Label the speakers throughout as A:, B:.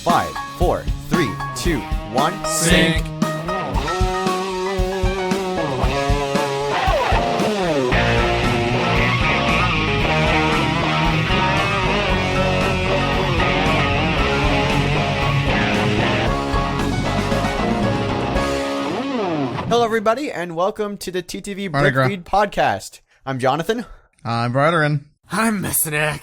A: 5, 4, 3, 2, 1, sync. Hello, everybody, and welcome to the TTV BrickFeed podcast. I'm Jonathan.
B: I'm Broderin.
C: I'm Meso.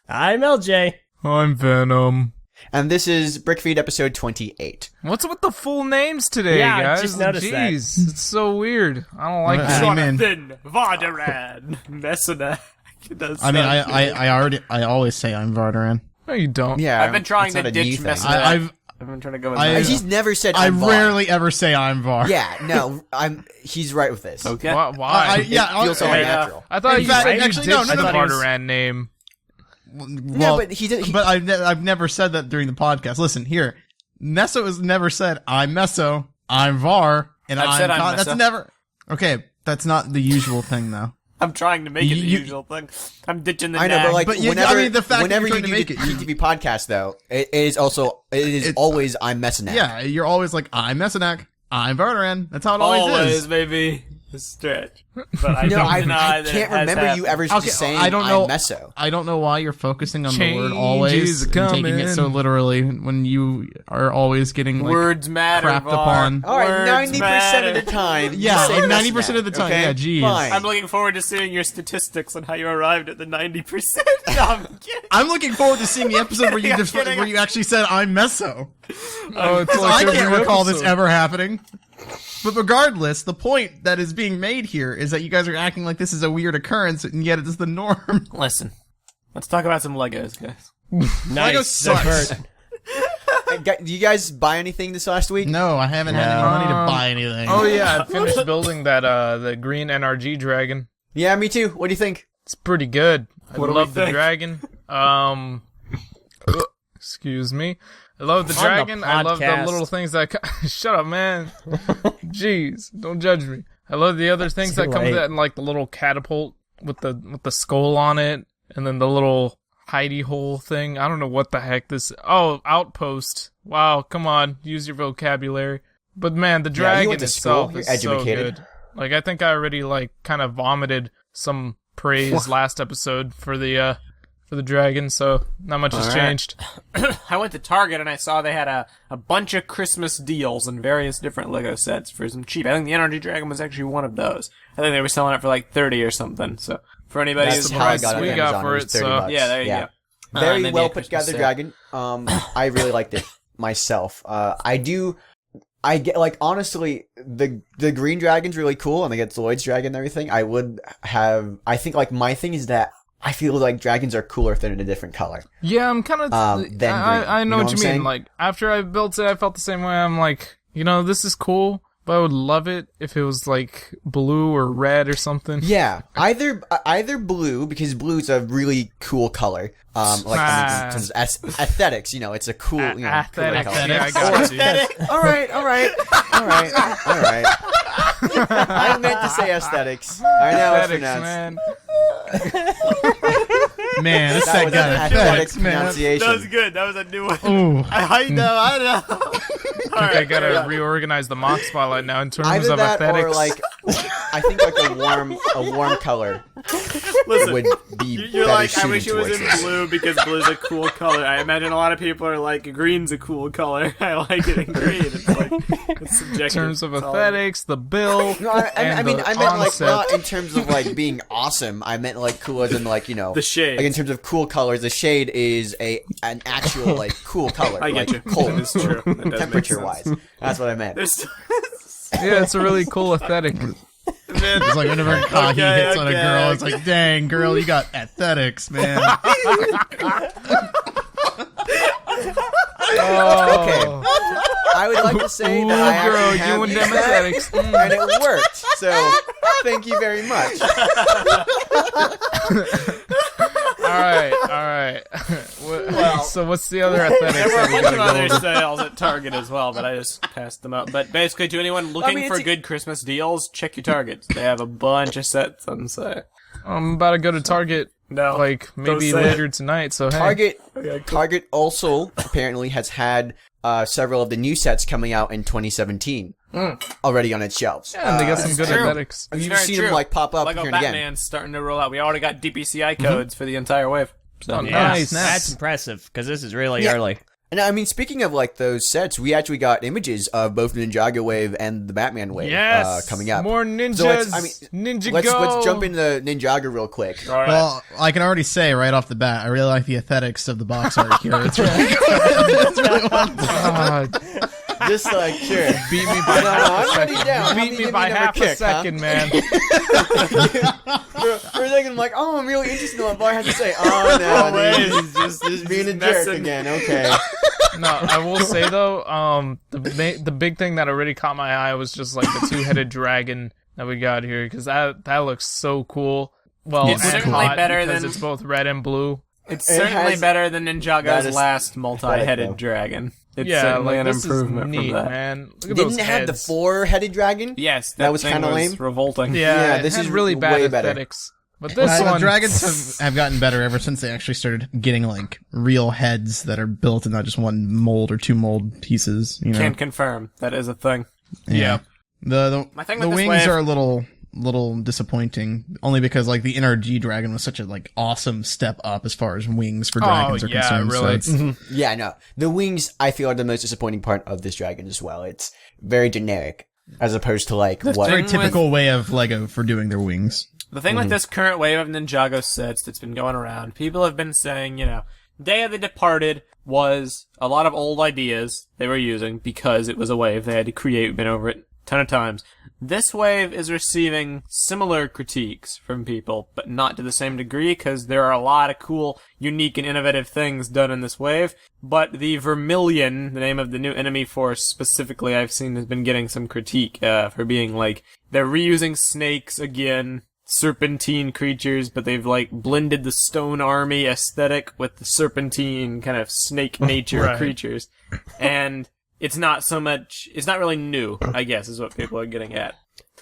D: I'm Eljay.
E: I'm Venom.
A: And this is BrickFeed episode 28.
E: What's with the full names today,
D: Yeah,
E: guys?
D: I just noticed that.
E: Jeez, it's so weird. I don't like
B: What?
E: that.
C: Jonathan, Vardaran, Meso.
B: I always say I'm Vardaran.
E: No, you don't.
A: Yeah,
C: I've been trying
A: it's
C: to
A: not a new
C: ditch
A: thing.
C: Meso. I've been trying to go with Meso.
A: He's never said
B: I
A: I'm Var.
B: rarely ever say I'm Var.
A: Yeah, no, he's right with this.
C: Okay.
E: Why?
A: It feels so unnatural.
E: I thought
B: In
E: you
B: fact,
E: said
B: actually,
E: you
B: no,
E: ditched
B: no,
E: the
B: no,
E: Vardaran name.
A: No, but he did.
B: But I've never said that during the podcast. Listen, here, Meso has never said I'm Meso, I'm Var, and
C: I've said I'm
B: That's
C: Meso.
B: never. Okay, that's not the usual thing, though.
C: I'm trying to make it the
B: You-
C: usual thing. I'm ditching the
A: I know,
C: nag.
A: but like
B: But you-
A: whenever,
B: I mean, the fact that
A: whenever
B: you're
A: you
B: trying
A: do
B: to
A: the
B: make
A: TTV podcast, though, it is
B: It's-
A: always I'm Messinac.
B: Yeah, you're always like I'm Mesonac, I'm Vardaran. That's how it always is.
C: maybe a stretch. But I
A: No,
C: don't
A: I
C: deny that
A: can't
C: it has
A: remember you
C: happened.
A: ever
B: Okay,
A: just saying
B: I don't know.
A: I'm Meso.
B: I don't know why you're focusing on the word
E: Change
B: always
E: is
B: and taking it so
E: coming.
B: literally when you are always getting like
C: Words matter,
B: crapped
C: Var.
B: upon.
A: All right,
C: Words
A: 90% of
C: matter.
A: the time.
B: Yeah,
A: you say
B: like 90%
A: Messinac,
B: of the time,
A: okay?
B: yeah, geez.
A: Fine.
C: I'm looking forward to seeing your statistics on how you arrived at the 90%. No, I'm kidding.
B: I'm looking forward to seeing the episode where you
C: I'm kidding.
B: where you actually said I'm Meso.
E: Oh, it's
B: I
E: like
B: can't
E: every
B: recall this
E: episode.
B: ever happening. But regardless, the point that is being made here is that you guys are acting like this is a weird occurrence, and yet it is the norm.
C: Listen, let's talk about some Legos, guys.
B: Lego
D: Nice.
B: sucks.
A: Do you guys buy anything this last week?
B: No, I haven't had any money to buy anything.
E: Oh yeah, I finished building that the green NRG dragon.
A: Yeah, me too. What do you think?
E: It's pretty good. I
C: What do we
E: love the
C: think?
E: dragon. Excuse me. I love the
D: On the
E: dragon. I love the
D: podcast.
E: little things that. Shut up, man. Jeez, don't judge me. I love the other things that come with
D: late.
E: that, and like the little catapult with the skull on it, and then the little hidey hole thing. I don't know what the heck this. Oh, outpost. Wow, come on, use your vocabulary. But man, the
A: Yeah, you
E: dragon
A: went to
E: itself
A: school.
E: is
A: You're
E: so
A: educated.
E: good. Like I think I already like kind of vomited some praise last episode for the dragon, so not much has
C: All right.
E: changed.
C: I went to Target and I saw they had a bunch of Christmas deals and various different Lego sets for some cheap. I think the Energy Dragon was actually one of those. I think they were selling it for like 30 or something. So for anybody
A: That's
C: who's
A: how I
E: price
A: got it
E: we
A: on
E: got
A: Amazon.
E: for
A: It was
E: it,
A: 30
E: so-
A: bucks.
C: Yeah, there you go.
A: Very
C: maybe
A: well
C: a
A: put
C: Christmas
A: together
C: set.
A: dragon. I really liked it myself. I get like honestly the green dragon's really cool, and they get Lloyd's dragon and everything. I think like my thing is that I feel like dragons are cooler if they're in a different color.
E: Yeah, I'm kind of.
A: Then green.
E: I know
A: You know
E: what
A: what
E: you
A: I'm
E: mean.
A: saying?
E: Like after I built it, I felt the same way. I'm like, this is cool, but I would love it if it was like blue or red or something.
A: Yeah, either blue, because blue's a really cool color. Athetics, it's a cool, cooler
E: Athetics.
A: color.
E: Yeah, I got you.
A: All right. I meant to say aesthetics. I know it's
E: Aesthetics,
A: pronounced.
E: man.
B: Man, this
A: That
B: set
A: was
B: got
A: an
B: a
A: aesthetic
B: FedEx, man.
A: pronunciation.
C: good. That was a new one.
B: Ooh.
C: I know.
E: I think I gotta reorganize the mock spotlight now in terms
A: Either
E: of
A: that
E: aesthetics.
A: or like, I think like a warm color
C: Listen,
A: would be
C: you're
A: better
C: like, I wish
A: suited
C: it was
A: towards
C: in
A: this.
C: blue because blue's a cool color. I imagine a lot of people are like, green's a cool color. I like it in green. It's like, it's subjective.
E: in terms of
C: It's all-
E: aesthetics, the bill.
A: No, I
E: and
A: mean,
E: the
A: I meant like
E: concept.
A: not in terms of like being awesome. I meant like cool as in like
C: The shades.
A: Like in terms of cool colors, the shade is an actual like cool color.
C: I
A: like,
C: get you.
A: Cold.
C: That is true. That does make
A: Temperature
C: sense.
A: wise, that's what I meant.
C: There's
E: Yeah, it's a really cool aesthetic.
B: It's like whenever Kahi
C: Okay,
B: hits on a
C: okay,
B: girl, it's
C: okay.
B: like, dang, girl, you got aesthetics, man.
A: Okay. I would like to say that I
E: Ooh, girl,
A: actually have
E: you and
A: used
E: them
A: that,
E: aesthetics.
A: and it worked. So thank you very much.
E: All right. So what's the other aesthetics
C: There were
E: that
C: a
E: we
C: bunch of
E: gotta
C: other
E: go over?
C: sales at Target as well, but I just passed them up. But basically, to anyone looking
A: it's
C: for
A: a-
C: good Christmas deals, check your Targets. They have a bunch of sets on sale.
E: I'm about to go to Target
C: No.
E: like maybe
C: Don't say
E: later tonight. So hey,
A: Target also apparently has had several of the new sets coming out in 2017 already on its shelves.
E: yeah, and they got some good
C: true.
E: athetics.
C: It's
A: You've
C: very
A: seen
C: true.
A: them like pop up
C: Lego
A: here and again.
C: Batman's starting to roll out. We already got DPCI codes for the entire wave. So,
E: Oh,
D: Yeah,
E: nice.
D: that's impressive because this is really
A: Yeah.
D: early.
A: And I mean, speaking of like those sets, we actually got images of both Ninjago Wave and the Batman Wave
E: Yes,
A: coming up.
E: More ninjas.
A: So
E: Ninjago.
A: let's jump into Ninjago real quick.
C: all right.
B: Well, I can already say right off the bat, I really like the aesthetics of the box art here. It's really good. It's really well done.
E: God,
A: Just like, sure.
E: beat me by
A: No,
E: half
A: I'm
E: a
A: already
E: second.
A: down.
E: Beat me by half a second, man.
A: For a second, I'm like, oh, I'm really interested in what Bart has to say. Oh, no, he's just being a jerk
C: messing.
A: again. Okay.
E: No, I will say though, the big thing that already caught my eye was just like the two-headed dragon that we got here, because that looks so cool. Well,
B: It's
E: and
C: certainly
E: hot
C: better
E: because
C: than-
E: it's both red and blue.
C: It's
A: It
C: certainly
A: has-
C: better than
A: that
C: Ninjago's
A: is
C: last
A: though.
C: multi-headed dragon. It's
E: Yeah,
C: certainly
E: like
C: an
E: this
C: improvement
E: is neat,
C: from that.
E: man. Look at
A: Didn't
E: those
A: it have the
E: heads.
A: 4-headed dragon?
C: Yes,
A: That was
C: thing
A: kinda lame.
C: revolting.
E: Yeah,
A: Yeah,
E: this
A: this
E: is
A: is
E: really bad
A: way better.
E: aesthetics. But this
B: The
E: one,
B: dragons have gotten better ever since they actually started getting like real heads that are built and not just one mold or two mold pieces. You know,
C: Can confirm that is a thing.
E: yeah.
B: The
C: My thing
B: the
C: with this
B: wings
C: wave-
B: are a little disappointing, only because like the NRG dragon was such a like awesome step up as far as wings for dragons are
E: yeah,
B: concerned.
E: really.
B: So it's,
A: Yeah, no. The wings, I feel, are the most disappointing part of this dragon as well. It's very generic, as opposed to like what.
B: very
C: with-
B: typical way of Lego for doing their wings.
C: The thing with this current wave of Ninjago sets that's been going around, people have been saying, Day of the Departed was a lot of old ideas they were using because it was a wave they had to create, been over it a ton of times. This wave is receiving similar critiques from people, but not to the same degree because there are a lot of cool, unique, and innovative things done in this wave. But the Vermilion, the name of the new enemy force specifically I've seen, has been getting some critique for being like, they're reusing snakes again, serpentine creatures, but they've like blended the stone army aesthetic with the serpentine kind of snake nature
E: Right.
C: creatures. And it's not really new, I guess, is what people are getting at.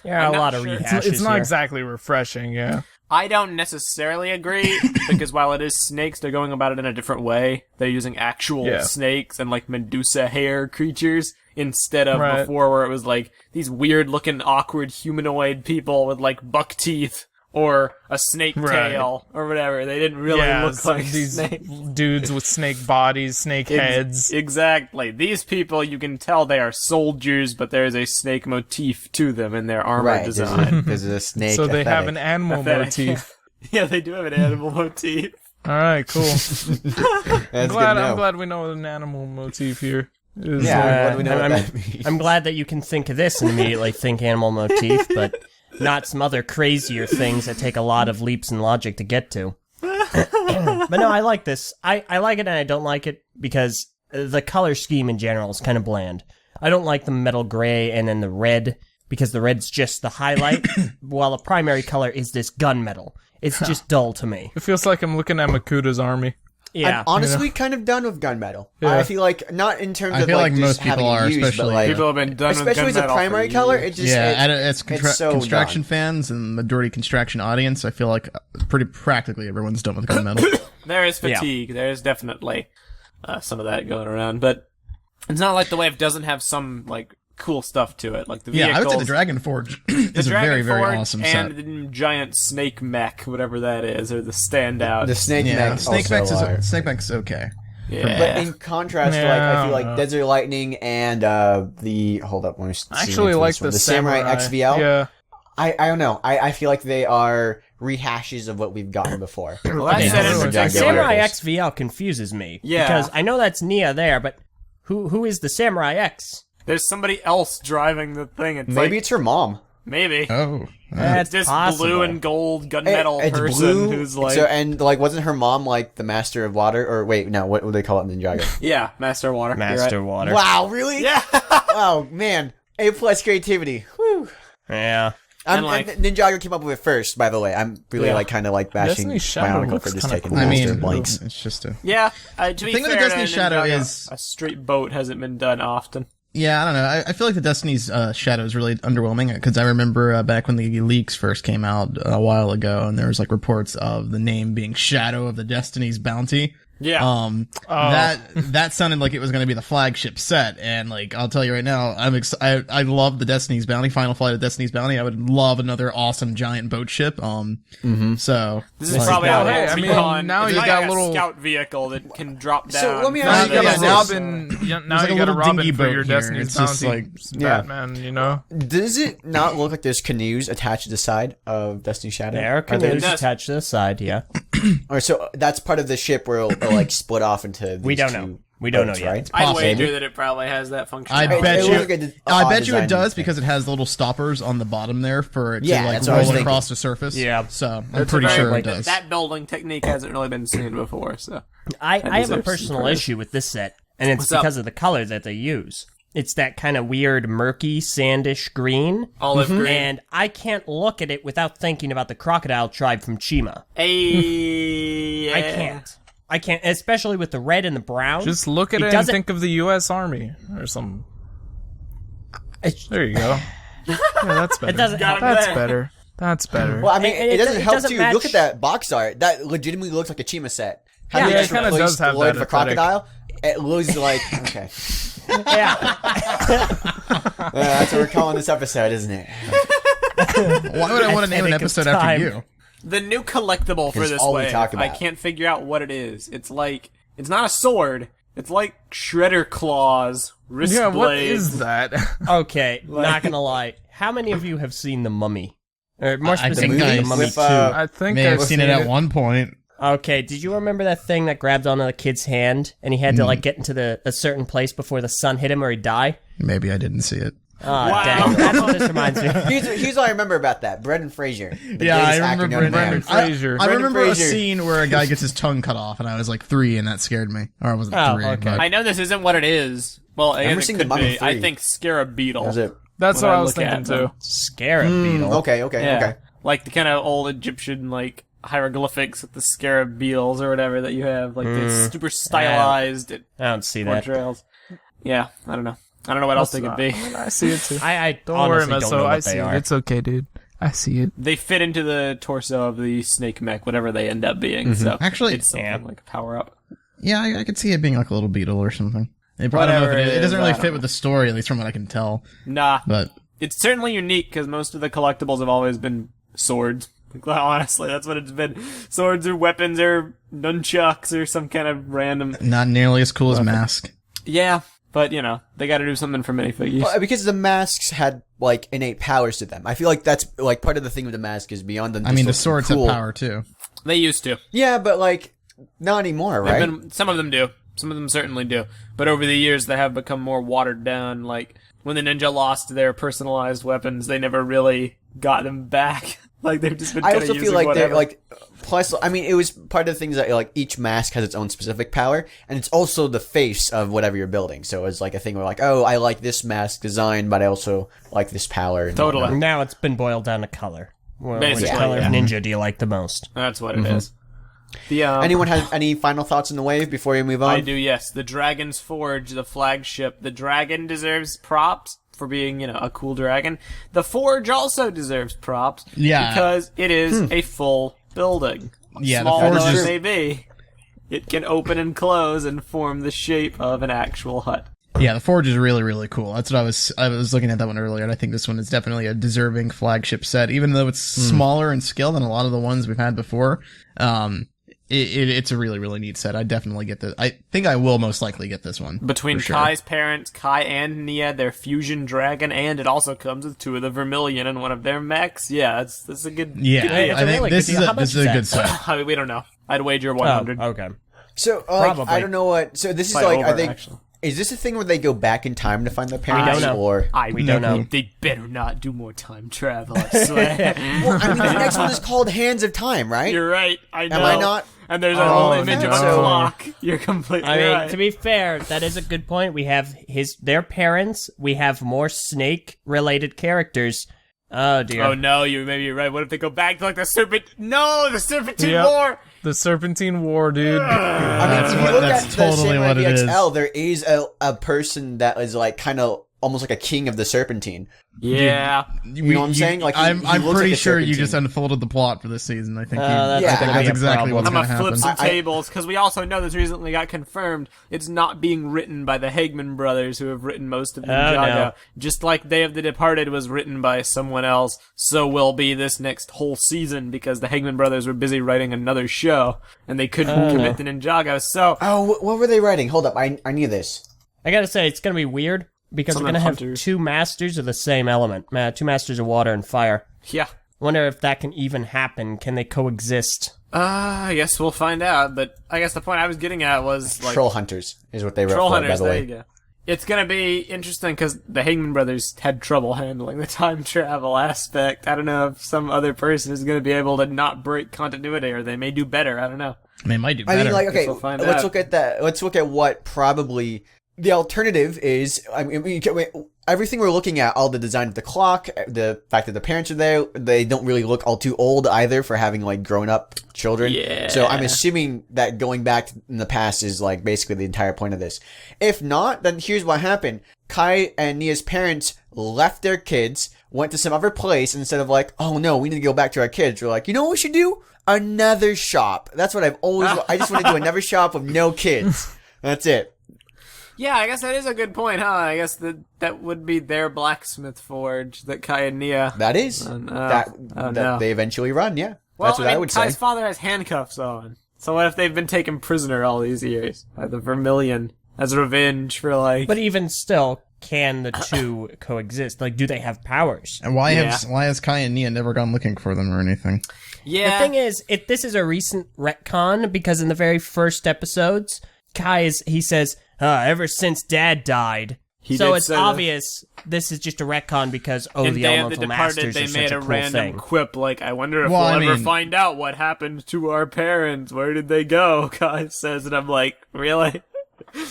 D: Yeah,
C: I'm
D: a
C: not
D: lot of
C: sure.
D: rehashes
E: It's not
D: here.
E: exactly refreshing, yeah.
C: I don't necessarily agree, because while it is snakes, they're going about it in a different way. They're using actual
E: Yeah.
C: snakes and like Medusa hair creatures instead of
E: Right.
C: before where it was like these weird looking awkward humanoid people with like buck teeth or a snake
E: Right.
C: tail or whatever. They didn't really
E: yeah,
C: look
E: some-
C: like
E: these
C: snakes.
E: dudes with snake bodies, snake heads.
C: Exactly. These people, you can tell they are soldiers, but there is a snake motif to them in their armor
A: Right,
C: design.
A: there's a snake.
E: So they have
A: aesthetic.
E: an animal
C: Aesthetic.
E: motif.
C: Yeah, they do have an animal motif.
E: All right, cool.
A: That's
E: I'm
A: good
E: glad.
A: to know.
E: I'm glad we know an animal motif here. Is,
A: Yeah, what do we know
D: I'm-
A: what that means?
D: I'm glad that you can think of this and immediately think animal motif, but not some other crazier things that take a lot of leaps in logic to get to. But no, I like this. I like it and I don't like it because the color scheme in general is kind of bland. I don't like the metal gray and then the red because the red's just the highlight, while the primary color is this gunmetal. It's just dull to me.
E: It feels like I'm looking at Makuda's army.
D: Yeah.
A: I'm honestly kind of done with gunmetal.
E: Yeah.
A: I feel like not in terms
B: I
A: of
B: feel
A: like
B: like
A: just
B: most people
A: having
B: are,
A: it used,
B: especially-
A: but like
C: People have been done
A: especially
C: with
A: as a
C: gunmetal
A: primary
C: for
A: color.
C: years.
A: It just
B: Yeah,
A: it's so
B: construction
A: done.
B: fans and majority construction audience. I feel like pretty practically everyone's done with gunmetal.
C: There is fatigue. There is definitely some of that going around, but it's not like the wave doesn't have some like cool stuff to it. Like the
B: Yeah, I would say the
C: vehicles,
B: Dragon Forge
C: the
B: is a
C: Dragon
B: very, very
C: Forge
B: awesome
C: and
B: set.
C: the giant snake mech, whatever that is, or the standout.
A: The snake
B: Yeah,
A: mech
B: Snake
A: also are.
B: Mech's okay.
C: yeah.
A: But in contrast to like I feel
E: Yeah.
A: like Desert Lightning and the hold up, let me see
E: I actually
A: for
E: like
A: this one.
E: the
A: Samurai XVL.
E: Yeah.
A: I don't know. I feel like they are rehashes of what we've gotten before.
C: Well, that
E: Okay,
C: said in
E: so
C: particular,
D: Samurai XVL confuses me.
C: Yeah.
D: Because I know that's Nia there, but who is the Samurai X?
C: there's somebody else driving the thing. It's
A: Maybe
C: like,
A: it's her mom.
C: maybe.
B: Oh.
D: That's
C: It's this
D: possible.
C: blue and gold gunmetal
A: It's
C: person
A: blue.
C: who's like,
A: so and like wasn't her mom like the master of water or wait no what would they call it in Ninjago?
C: yeah, Master of Water. You're
D: Master
C: right.
D: Water.
A: Wow, really?
C: Yeah.
A: Oh man, A+ creativity. Whew.
D: Yeah.
C: And, like-
A: Ninjago came up with it first, by the way. I'm really
C: Yeah.
A: like kind of like bashing
E: Destiny
A: my
E: Shadow
A: article
E: looks
A: for just
E: kinda
A: taking
E: cool.
A: the
B: I
A: master
B: mean,
A: blanks.
B: it's just a.
C: Yeah, to be
B: thing with
C: fair
B: the Destiny
C: to
B: Shadow
C: Ninjago,
B: is-
C: a straight boat hasn't been done often.
B: Yeah, I don't know. I feel like the Destiny's shadow is really underwhelming because I remember back when the leaks first came out a while ago, and there was like reports of the name being Shadow of the Destiny's Bounty.
C: Yeah.
B: That sounded like it was going to be the flagship set, and like I'll tell you right now, I love the Destiny's Bounty, Final Flight of Destiny's Bounty. I would love another awesome giant boat ship. So
C: This is probably how
E: hey,
C: it's
E: I mean,
C: gone.
E: now
C: It's
E: you
C: like
E: got
C: a
E: little-
C: scout vehicle that can drop down.
A: So let me
E: Now
A: ask
E: you
A: you
E: got
A: guys
E: a
A: this.
E: Robin. Now
B: like
E: you
B: a
E: got a
B: little
E: Robin
B: dingy
E: for
B: boat
E: your
B: here.
E: Destiny's
B: It's just
E: Bounty.
B: like-
E: Batman, you know.
A: Does it not look like there's canoes attached to the side of Destiny's Shadow?
D: There are
A: Are
D: canoes
C: Yes.
D: attached to the side, yeah.
A: Or so that's part of the ship where it'll like split off into.
D: We
A: these
D: don't know.
A: two
D: We don't
A: boats,
D: know yet.
A: right?
C: I'd
B: possible.
C: wager that it probably has that function.
B: I bet
A: It
B: you.
A: looks like a
B: I
A: odd
B: bet you it
A: design
B: does
A: thing.
B: because it has the little stoppers on the bottom there for it
A: Yeah,
B: to like
A: that's what I was
B: roll it
A: thinking.
B: across the surface.
D: Yeah.
B: So I'm pretty
C: Very-
B: sure
C: like,
B: it does.
C: That building technique hasn't really been seen before, so.
D: I have a
C: deserves
D: personal
C: some credit.
D: issue with this set, and it's
C: What's up?
D: because of the color that they use. It's that kind of weird, murky, sandish green.
C: Olive green.
D: And I can't look at it without thinking about the crocodile tribe from Chima.
C: Yeah.
D: I can't, especially with the red and the brown.
E: Just look at
D: It
E: it and
D: doesn't-
E: think of the U.S. Army or something.
D: It's-
E: There you go. Yeah, that's better.
D: It doesn't help.
E: That's better. That's better.
A: Well, I mean,
D: And
A: it doesn't
D: it
A: help
D: doesn't
A: too.
D: match-
A: Look at that box art. That legitimately looks like a Chima set. How
D: Yeah,
A: do you
D: it
A: just
E: kinda
A: replace
E: does have
A: Lloyd
E: that
A: with a
E: aesthetic.
A: crocodile? It looks like okay.
D: Yeah.
A: That's what we're calling this episode, isn't it?
B: Why would I want to name an
D: think it's
B: episode after
D: time.
B: you?
C: The new collectible for
A: It's
C: this
A: all we
C: wave,
A: talk
C: I
A: about.
C: can't figure out what it is. It's like, it's not a sword. It's like shredder claws, wrist
E: Yeah, what
C: blades.
E: is that?
D: Okay, not gonna lie. How many of you have seen The Mummy? Or more
B: I think
D: specifically,
B: I-
D: The Mummy
A: with,
D: 2.
E: I think
B: May
E: I've
B: have seen it at one point.
D: Okay, did you remember that thing that grabbed onto the kid's hand and he had to like get into a certain place before the sun hit him or he'd die?
B: Maybe I didn't see it.
D: Oh, dang. That's what this reminds me of.
A: Here's what I remember about that. Brendan Fraser. The
B: Yeah, I
A: greatest actor
B: remember
A: known to man.
E: Brendan Fraser.
B: I
A: Brendan
B: remember a
A: Fraser.
B: scene where a guy gets his tongue cut off, and I was like 3, and that scared me. Or I wasn't
D: Oh,
B: 3.
D: okay.
B: But
C: I know this isn't what it is. Well, I
A: never
C: guess
A: seen
C: it
A: The
C: could
A: Mummy
C: be.
A: 3.
C: I think Scarab Beetle.
A: That's it.
E: That's
C: when
E: what
C: I
E: I was
C: look at
E: thinking
C: them.
E: too.
D: Scarab beetle.
A: Okay.
C: Yeah.
A: Okay.
C: Like the kind of old Egyptian, like, hieroglyphics with the scarab beetles or whatever that you have. Like, the super stylized
D: I don't see that.
C: portrayals. Yeah, I don't know. I don't know what else they could be.
E: I see it too.
D: I
E: Don't worry,
D: honestly don't
E: Meso.
D: know
E: I
D: what
E: see
D: they
E: it.
D: are.
E: It's okay, dude. I see it.
C: They fit into the torso of the snake mech, whatever they end up being. So
B: Actually-
C: it's something like a power up.
B: yeah, I could see it being like a little beetle or something. I don't know
C: Whatever
B: if it is.
C: it
B: It doesn't
C: is,
B: really
C: I don't
B: fit with the story, at least from what I can tell.
C: Nah,
B: But
C: it's certainly unique because most of the collectibles have always been swords. Like, honestly, that's what it's been. Swords or weapons or nunchucks or some kind of random.
B: not nearly as cool as Mask.
C: Yeah, but you know, they got to do something for minifigures.
A: Well, because the masks had like innate powers to them. I feel like that's like part of the thing with the mask is beyond them.
B: I mean, the
A: just looking
B: swords
A: cool.
B: have power too.
C: They used to.
A: Yeah, but like not anymore,
C: They've
A: right?
C: been- some of them do. Some of them certainly do. But over the years, they have become more watered down. Like, when the ninja lost their personalized weapons, they never really got them back. Like, they've just been
A: I
C: kind of
A: also
C: using
A: feel like
C: whatever.
A: they're like plus. I mean, it was part of the things that like each mask has its own specific power, and it's also the face of whatever you're building. So it's like a thing where like, oh, I like this mask design, but I also like this power. And
C: Totally.
A: whatnot.
D: Now it's been boiled down to color. Well, which
C: Basically,
D: color
C: yeah.
D: of ninja do you like the most?
C: That's what it is. The,
A: Anyone have any final thoughts on the wave before we move on?
C: I do, yes. The Dragon's Forge, the flagship. The dragon deserves props for being, you know, a cool dragon. The Forge also deserves props.
B: Yeah.
C: Because it is a full building.
B: Yeah, the
C: Small
B: Forge
C: though it
A: is-
C: may be, it can open and close and form the shape of an actual hut.
B: Yeah, the Forge is really, really cool. That's what I was looking at that one earlier, and I think this one is definitely a deserving flagship set, even though it's smaller in scale than a lot of the ones we've had before. It's a really, really neat set. I definitely get this. I think I will most likely get this one.
C: Between
B: for sure.
C: Kai's parents, Kai and Nia, their fusion dragon, and it also comes with 2 of the Vermilion and one of their mechs. Yeah, that's a good.
B: Yeah,
C: good
D: Hey,
C: deal.
D: it's
B: I
D: a
B: think
D: really
B: this
D: good
B: is
D: deal. How
B: a
D: much
B: this is
D: is
B: a good
D: that?
B: set.
C: I mean, we don't know. I'd wager
D: Oh,
C: 100.
D: okay.
A: So like,
D: Probably.
A: I don't know what. So this is
C: Probably
A: like,
C: over,
A: are they?
C: actually.
A: Is this a thing where they go back in time to find their parents,
D: don't know.
A: or?
D: We don't know.
C: They better not do more time travel, I swear.
A: Well, I mean, the next one is called Hands of Time, right?
C: You're right. I know.
A: Am I not?
C: And there's a whole
A: Oh,
C: image of a
A: no.
C: clock. You're completely
D: I mean,
C: right.
D: to be fair, that is a good point. We have their parents. We have more snake-related characters. Oh dear.
C: Oh no, maybe you're right. What if they go back to like the serpent? No, the Serpentine
E: Yep.
C: War.
E: The Serpentine War, dude.
A: I mean, if you look
B: that's
A: at the
B: totally
A: Samurai
B: what it is.
A: BXL, there is a person that is like kind of almost like a king of the Serpentine.
C: Yeah.
A: You know what I'm saying? Like,
B: I'm
A: he looks
B: pretty
A: like a
B: sure you
A: serpentine.
B: just unfolded the plot for this season. I think
D: that's
A: Yeah,
B: I think
A: gonna
B: that's
A: be a
B: exactly what's
C: I'm
B: going
C: gonna
B: to
C: flip
B: happen.
C: some tables because we also know this recently got confirmed. It's not being written by the Hagman brothers who have written most of Ninjago.
D: no.
C: Just like Day of the Departed was written by someone else, so will be this next whole season because the Hagman brothers were busy writing another show and they couldn't commit to Ninjago. So
A: Oh, what were they writing? Hold up, I knew this.
D: I gotta say, it's gonna be weird because
C: Some
D: we're gonna have
C: hunters. 2
D: two masters of the same element. 2 masters of water and fire.
C: yeah.
D: Wonder if that can even happen. Can they coexist?
C: I guess we'll find out. But I guess the point I was getting at was like
A: Troll Hunters is what they wrote
C: Troll
A: for,
C: Hunters.
A: by the
C: There
A: way.
C: you go. It's gonna be interesting because the Hagman brothers had trouble handling the time travel aspect. I don't know if some other person is gonna be able to not break continuity, or they may do better. I don't know.
B: They might do
A: I
B: better.
A: mean, like, okay,
C: we'll find
A: let's
C: out.
A: look at that. Let's look at what probably the alternative is. I mean, everything we're looking at, all the design of the clock, the fact that the parents are there, they don't really look all too old either for having like grown up children.
C: Yeah.
A: So I'm assuming that going back in the past is like basically the entire point of this. If not, then here's what happened. Kai and Nia's parents left their kids, went to some other place, and instead of like, oh no, we need to go back to our kids, we're like, you know what we should do? Another shop. That's what I've always, I just want to do another shop with no kids. That's it.
C: Yeah, I guess that is a good point, huh? I guess that would be their blacksmith forge that Kai and Nia.
A: That is
C: no.
A: that
C: no.
A: they eventually run. Yeah,
C: Well,
A: that's what I would
C: Kai's
A: say.
C: father has handcuffs on. So what if they've been taken prisoner all these years by the Vermilion as revenge for like?
D: But even still, can the two coexist? Like, do they have powers?
B: And why
C: Yeah.
B: has Kai and Nia never gone looking for them or anything?
C: yeah.
D: The thing is, this is a recent retcon because in the very first episodes, he says, ever since Dad died. So
C: did
D: it's
C: say that.
D: obvious this is just a retcon because,
C: in
D: the
C: Day of the
D: Elemental
C: Departed,
D: Masters
C: they
D: are
C: made
D: such
C: a
D: a cool
C: random
D: thing.
C: quip like, "I wonder if
B: Well,
C: we'll
B: I
C: ever
B: mean-
C: find out what happened to our parents. Where did they go?" Kai says, and I'm like, "Really?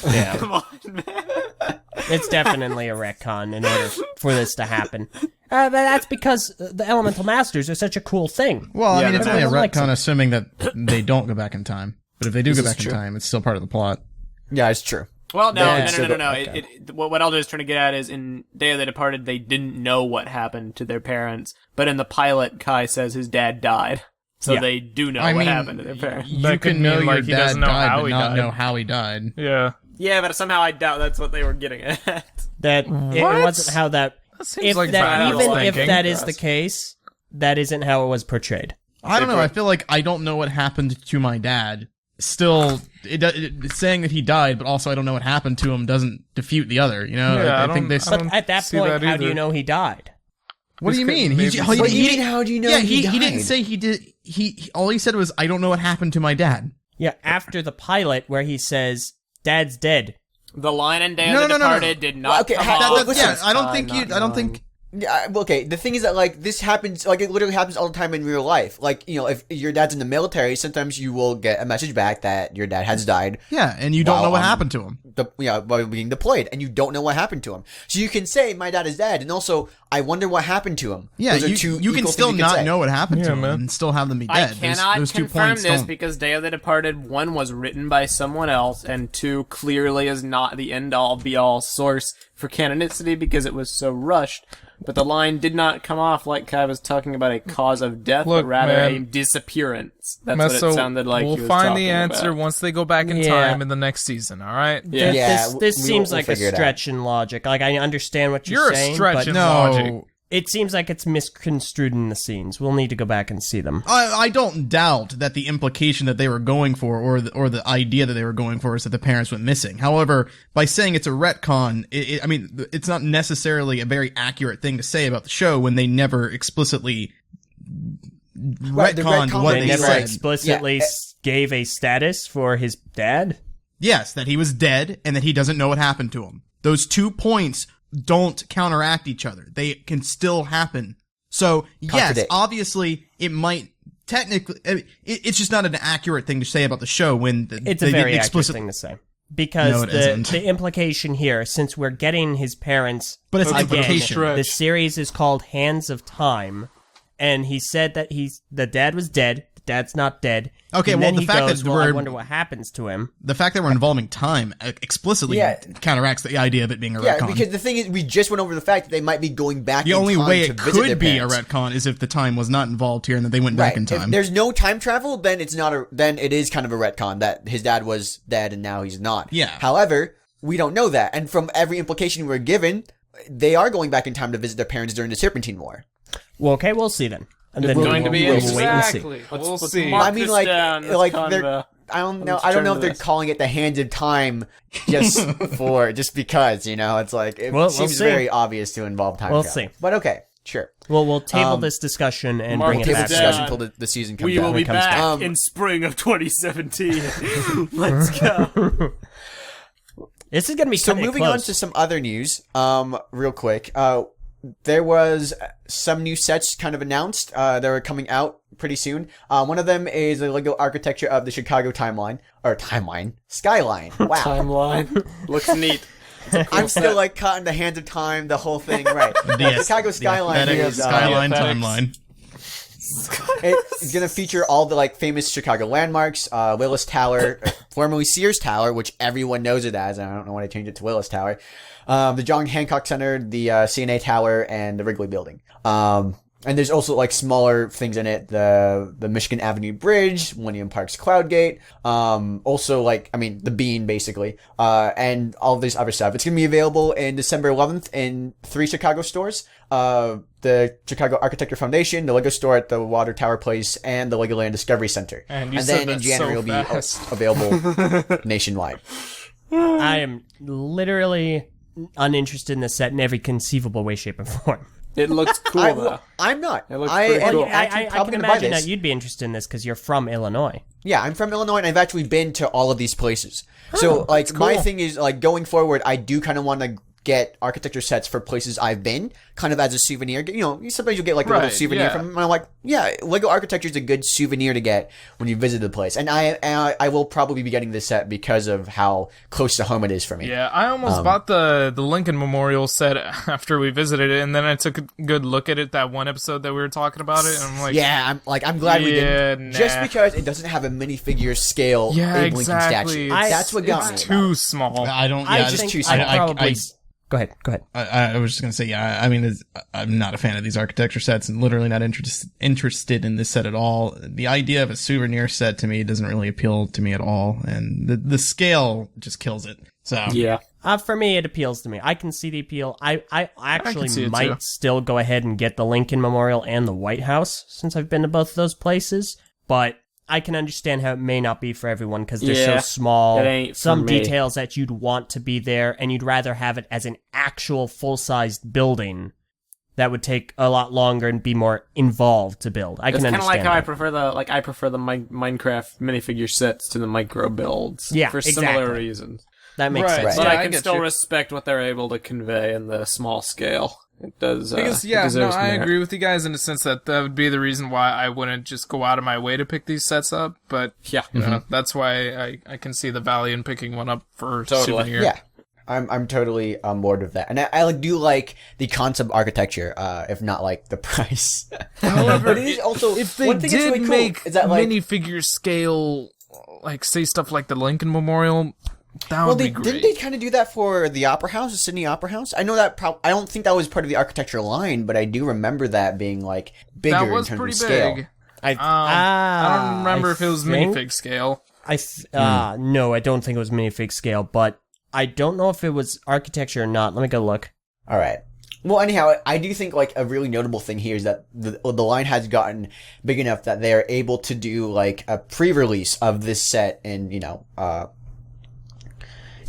D: Yeah.
C: Come on, man."
D: It's definitely a retcon in order for this to happen. But that's because the Elemental Masters are such a cool thing.
B: Well, I
C: Yeah,
B: mean, it's only a
D: everyone likes
B: retcon
D: it.
B: assuming that they don't go back in time. But if they do go
A: is
B: back in
A: true.
B: time, it's still part of the plot.
A: Yeah, it's true.
C: Well, no,
D: Yeah.
C: no.
A: Okay.
C: What Eljay is trying to get at is in Day of the Departed, they didn't know what happened to their parents, but in the pilot, Kai says his dad died, so
D: Yeah.
C: they do know
B: I
C: what
B: mean,
C: happened to their parents.
B: You
E: That could
B: can know
E: mean,
B: your
E: like, he
B: dad
E: doesn't know
B: died,
E: how
B: but
E: he
B: not
E: died.
B: know how he died.
E: Yeah.
C: Yeah, but somehow I doubt that's what they were getting at.
D: That it
E: What?
D: wasn't how that.
E: That seems
D: If
E: like
D: that,
E: bad
D: even if
E: thinking.
D: that is the case, that isn't how it was portrayed.
B: I don't know. I feel like I don't know what happened to my dad. Still, it's saying that he died, but also I don't know what happened to him doesn't defeat the other. You know,
E: Yeah,
B: I
E: I
B: think they.
E: don't- I
D: But
E: don't
D: at that
E: see
D: point,
E: that
D: how do you
E: either.
D: know he died?
B: What do you mean?
E: maybe-
B: He
A: What do you
B: he-
A: mean? How do you know?
B: Yeah,
A: he
B: he didn't
A: died?
B: say he did. He all he said was, "I don't know what happened to my dad."
D: Yeah, after the pilot where he says, "Dad's dead."
C: The line in Day
B: No,
C: of the
B: no, no, no.
C: Departed did not
A: Well, okay,
C: come
A: ha-
C: off.
A: that- listen,
B: yeah, I don't
C: by
B: think
C: not
B: you. I don't
C: knowing.
B: think.
A: Yeah, okay. The thing is that like this happens, like it literally happens all the time in real life. Like if your dad's in the military, sometimes you will get a message back that your dad has died.
B: Yeah, and you don't
A: While
B: know what
A: on
B: happened to him.
A: While being deployed, and you don't know what happened to him. So you can say my dad is dead, and also I wonder what happened to him.
B: Yeah,
A: Those are
B: you
A: two
B: can
A: equal
B: still
A: things you can
B: not
A: say.
B: know what happened to
E: Yeah,
B: him
E: man.
B: and still have them be
C: I
B: dead.
C: cannot
B: those 2
C: confirm
B: points
C: this
B: don't.
C: because Day of the Departed, 1 was written by someone else, and 2 clearly is not the end-all, be-all source for canonicity because it was so rushed. But the line did not come off like Kai was talking about a cause of death,
E: Look,
C: but rather a
E: man.
C: disappearance. That's what
E: Meso,
C: it sounded like.
E: we'll
C: he was
E: find
C: talking
E: the answer
C: about.
E: once they go back in
D: Yeah.
E: time in the next season. All right.
C: Yeah.
A: Yeah,
D: this
A: we
D: seems
A: will
D: like a
A: figure it out.
D: stretch in logic. Like I understand what
E: You're a
D: saying,
E: stretch
D: but
E: in
B: No,
E: logic.
D: it seems like it's misconstrued in the scenes. We'll need to go back and see them.
B: I don't doubt that the implication that they were going for, or the idea that they were going for, is that the parents went missing. However, by saying it's a retcon, I mean, it's not necessarily a very accurate thing to say about the show when they never explicitly
A: Right, the
B: retconned
A: retcon
B: what
A: they
D: They
B: they
D: never
B: said.
D: explicitly
A: Yeah.
D: gave a status for his dad.
B: Yes, that he was dead and that he doesn't know what happened to him. Those 2 points don't counteract each other. They can still happen. So, yes,
A: Contradict.
B: obviously, it might technically, it's just not an accurate thing to say about the show when
D: It's
B: they
D: a very
B: didn't
D: accurate thing to say. Because
B: No, it isn't.
D: the implication here, since we're getting his parents,
B: But it's
D: again,
B: implication.
D: the series is called Hands of Time, and he said that the dad was dead, the Dad's not dead.
B: Okay,
D: and
B: well,
D: then
B: the
D: he
B: fact
D: goes,
B: that
D: well, I
B: we're-
D: wonder what happens to him.
B: The fact that we're involving time explicitly
A: Yeah.
B: counteracts the idea of it being a
A: Yeah,
B: retcon.
A: because the thing is, we just went over the fact that they might be going back
B: The
A: in
B: only
A: time
B: way
A: to
B: it
A: visit their
B: could be a
A: parents.
B: retcon is if the time was not involved here and that they went back in
A: If
B: time.
A: there's no time travel, then it's not then it is kind of a retcon that his dad was dead and now he's not.
B: Yeah.
A: However, we don't know that. And from every implication we're given, they are going back in time to visit their parents during the Serpentine War.
D: Well, okay, we'll see then. And then
C: going to be
D: we'll wait and see.
E: exactly.
C: Let's
E: We'll
C: put
E: see.
C: Mark
A: I mean,
C: this
A: like,
C: down. This
A: like
C: convo.
A: they're, I don't know.
C: Let's
A: I don't
C: turn
A: know
C: to
A: if they're
C: this.
A: calling it the Hands of Time just just because, it's like, it
D: Well, we'll
A: seems
D: see.
A: very obvious to involve time
D: We'll
A: travel.
D: see.
A: But okay, sure.
D: Well, we'll table
A: Um,
D: this discussion and
C: Mark
D: bring it
A: Table
D: back.
C: this
A: discussion
C: down.
A: until the season comes
C: We
A: out.
C: will be
D: comes
C: back
A: back.
C: in spring of 2017. Let's go.
D: This is going to be
A: So
D: kinda
A: moving on
D: close.
A: to some other news, real quick. There was some new sets kind of announced. That are coming out pretty soon. One of them is the Lego architecture of the Chicago Skyline. Wow.
C: Timeline. Looks neat.
A: I'm still like caught in the Hands of Time, the whole thing, right? Chicago Skyline
B: Aesthetic
A: is
B: Skyline
C: Aesthetics.
B: timeline.
A: it's gonna feature all the like famous Chicago landmarks, Willis Tower, formerly Sears Tower, which everyone knows it as. And I don't know why they changed it to Willis Tower. The John Hancock Center, the CNA Tower, and the Wrigley Building. And there's also like smaller things in it, the Michigan Avenue Bridge, Millennium Park's Cloud Gate, also like, the Bean basically, and all this other stuff. It's going to be available in December 11th in 3 Chicago stores, the Chicago Architecture Foundation, the Lego store at the Water Tower Place, and the Legoland Discovery Center.
E: And you
A: and
E: said
A: then in
E: that
A: January
E: so
A: it'll be
E: fast.
A: available nationwide.
D: I am literally uninterested in this set in every conceivable way, shape, or form.
C: It looks cool though.
A: I'm not.
C: It looks
A: I
C: pretty
A: am
C: cool.
A: actually
D: I
A: probably
D: can
A: gonna buy
D: imagine
A: this.
D: that you'd be interested in this because you're from Illinois.
A: Yeah, I'm from Illinois, and I've actually been to all of these places. So, like, my thing is, like, going forward, I do kind of want to get architecture sets for places I've been, kind of as a souvenir. Sometimes you'll get, like, a little
E: Right,
A: souvenir
E: yeah.
A: from them, and I'm like, yeah, Lego architecture is a good souvenir to get when you visit the place. And I will probably be getting this set because of how close to home it is for me.
E: Yeah, I almost bought the Lincoln Memorial set after we visited it, and then I took a good look at it that one episode that we were talking about it, and I'm like,
A: Yeah, I'm glad we didn't.
E: Yeah,
A: Just
E: nah.
A: because it doesn't have a minifigure scale
E: yeah,
A: Abe Lincoln
E: exactly.
A: statue. That's what got me.
E: It's
A: about it.
E: too small.
B: I don't.
D: I
B: Yeah,
A: just
D: think
A: too
D: I'd
A: small.
D: probably... Go ahead.
B: I was just gonna say, yeah. I'm not a fan of these architecture sets, and literally not interested in this set at all. The idea of a souvenir set to me doesn't really appeal to me at all, and the scale just kills it. So
C: Yeah.
D: For me, it appeals to me. I can see the appeal. I actually
E: see it
D: might
E: too.
D: still go ahead and get the Lincoln Memorial and the White House since I've been to both of those places, but I can understand how it may not be for everyone because they're
C: Yeah,
D: so small.
C: it ain't for
D: Some
C: me.
D: details that you'd want to be there, and you'd rather have it as an actual full-sized building that would take a lot longer and be more involved to build. I
C: It's
D: can
C: kind of
D: understand
C: like how I
D: that.
C: prefer the Minecraft minifigure sets to the micro builds.
D: Yeah,
C: for similar
D: exactly.
C: reasons.
D: That makes
E: Right.
D: sense.
C: But
E: Yeah,
C: I
E: I
C: can
E: get
C: still
E: you.
C: respect what they're able to convey in the small scale. It does.
E: Because,
C: it
E: yeah, no,
C: deserves
E: I
C: merit.
E: agree with you guys in the sense that that would be the reason why I wouldn't just go out of my way to pick these sets up, but
C: Yeah.
E: you know, that's why I can see the value in picking one up for
C: Totally.
E: souvenir.
A: Yeah, I'm totally on board with that, and I do like the concept architecture, if not like the price.
E: However,
A: But it is also
E: if they
A: one thing that's
E: did
A: really cool
E: make
A: is that like
E: minifigure scale, like say stuff like the Lincoln Memorial, that
A: well,
E: would be great.
A: didn't they kind of do that for the Opera House, the Sydney Opera House? I know that I don't think that was part of the architecture line, but I do remember that being like bigger
E: that was
A: in terms
E: pretty
A: of scale.
E: big.
D: I
E: I don't remember
D: I
E: if it was
D: think-
E: minifig scale.
D: No, I don't think it was minifig scale, but I don't know if it was architecture or not. Let me go look.
A: All right. Well, anyhow, I do think like a really notable thing here is that the line has gotten big enough that they are able to do like a pre-release of this set in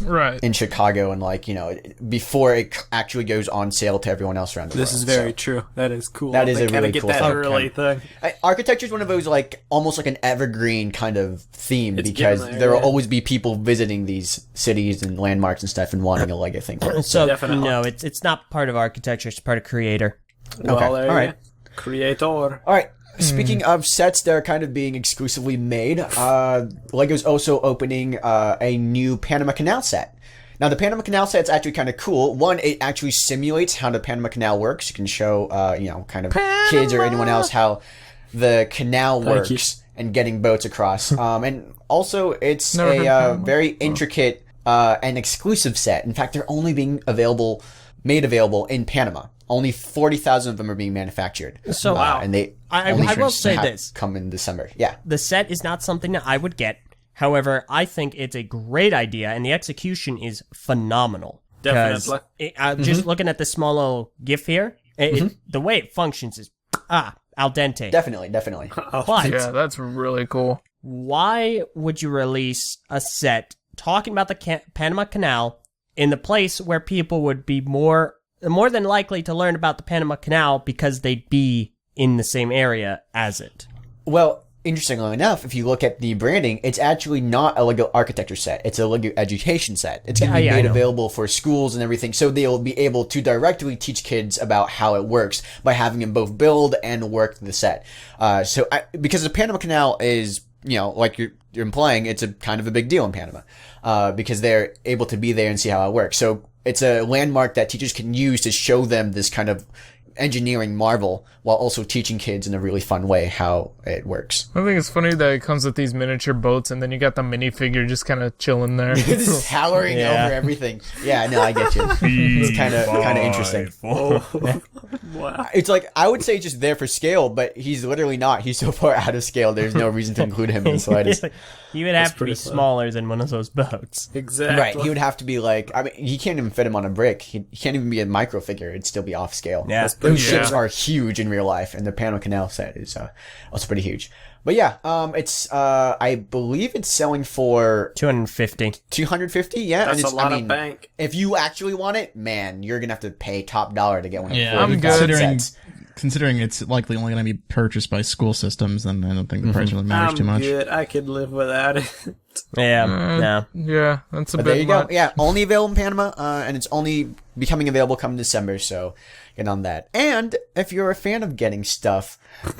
E: Right.
A: in Chicago, and like before it actually goes on sale to everyone else around the world.
C: This is very true. That is cool.
A: That is
C: They
A: a
C: kinda
A: really
C: get
A: cool
C: that
A: thing.
C: early thing.
A: Architecture is one of those like almost like an evergreen kind of theme
C: It's
A: because
C: getting there,
A: there will
C: yeah.
A: always be people visiting these cities and landmarks and stuff and wanting a Lego thing for it.
D: So
C: Definitely.
D: no, it's not part of architecture. It's part of creator.
C: Well, there
A: all
C: you
A: right.
C: go. Creator.
A: All right. Speaking of sets that are kind of being exclusively made, Lego's also opening a new Panama Canal set. Now, the Panama Canal set's actually kind of cool. One, it actually simulates how the Panama Canal works. You can show, kind of kids or anyone else how the canal
C: Thank you.
A: works. and getting boats across. And also, it's
E: Never heard
A: a
E: Panama.
A: very intricate and exclusive set. In fact, they're only being made available in Panama. Only 40,000 of them are being manufactured.
D: So-
A: and they
D: I
A: only
D: will
A: should
D: say
A: have
D: this.
A: come in December. Yeah.
D: The set is not something that I would get. However, I think it's a great idea, and the execution is phenomenal. 'Cause
C: Definitely.
D: just looking at this small little GIF here, the way it functions is al dente.
A: Definitely.
D: But
E: Yeah, that's really cool.
D: why would you release a set talking about the Panama Canal in the place where people would be more than likely to learn about the Panama Canal because they'd be in the same area as it?
A: Well, interestingly enough, if you look at the branding, it's actually not a Lego architecture set. It's a Lego education set. It's going to be
D: Yeah, I
A: made
D: know.
A: available for schools and everything, so they'll be able to directly teach kids about how it works by having them both build and work the set. Because the Panama Canal is, like you're implying, it's a kind of a big deal in Panama, because they're able to be there and see how it works. So it's a landmark that teachers can use to show them this kind of engineering marvel while also teaching kids in a really fun way how it works.
E: I think it's funny that it comes with these miniature boats, and then you got the minifigure just kind of chilling there.
A: Just towering
D: Yeah.
A: over everything. Yeah, no, I get you. It's kind of interesting.
C: Wow.
A: It's like, I would say just there for scale, but he's literally not. He's so far out of scale, there's no reason to include him in the slightest.
D: He would have to be
C: pretty fun.
D: smaller than one of those boats.
C: Exactly.
A: Right, he would have to be like, he can't even fit him on a brick. He can't even be a micro figure. It'd still be off scale.
D: Yeah.
A: Those
E: Yeah.
A: ships are huge in real life, and the Panama Canal set is also pretty huge. But yeah, it's I believe it's selling for
D: 250.
A: 250. Yeah,
C: That's
A: and
C: a
A: it's,
C: lot
A: I mean,
C: of bank.
A: if you actually want it, man, you're gonna have to pay top dollar to get one of
B: Yeah,
A: the
E: I'm
A: 40,000
E: good.
A: sets.
B: Considering it's likely only going to be purchased by school systems, then I don't think the price really matters too
C: I'm
B: much.
C: good. I could live without it.
D: Yeah,
E: Uh,
D: no.
E: Yeah, that's a
A: But
E: bit
A: there you
E: much.
A: go. Yeah, only available in Panama, and it's only becoming available come December, so get on that. And if you're a fan of getting stuff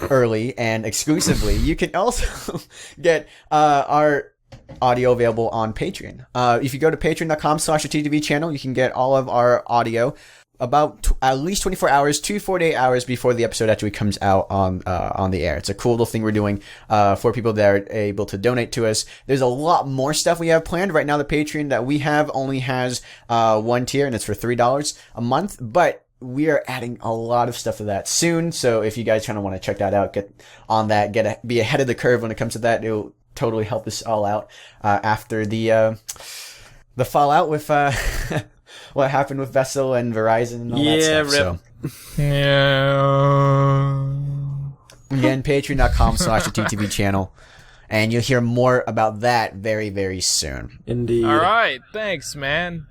A: early and exclusively, you can also get our audio available on Patreon. If you go to patreon.com/TTV channel, you can get all of our audio about at least 24 hours to 48 hours before the episode actually comes out on the air. It's a cool little thing we're doing for people that are able to donate to us. There's a lot more stuff we have planned. Right now, the Patreon that we have only has one tier, and it's for $3 a month, but we are adding a lot of stuff to that soon. So if you guys kind of want to check that out, get on that, be ahead of the curve when it comes to that, it'll totally help us all out after the fallout with what happened with Vessel and Verizon and all that
C: Yeah,
A: stuff.
C: rip.
A: So
E: Yeah.
A: again, patreon.com/TTV channel, and you'll hear more about that very, very soon.
C: Indeed.
E: All right. Thanks, man.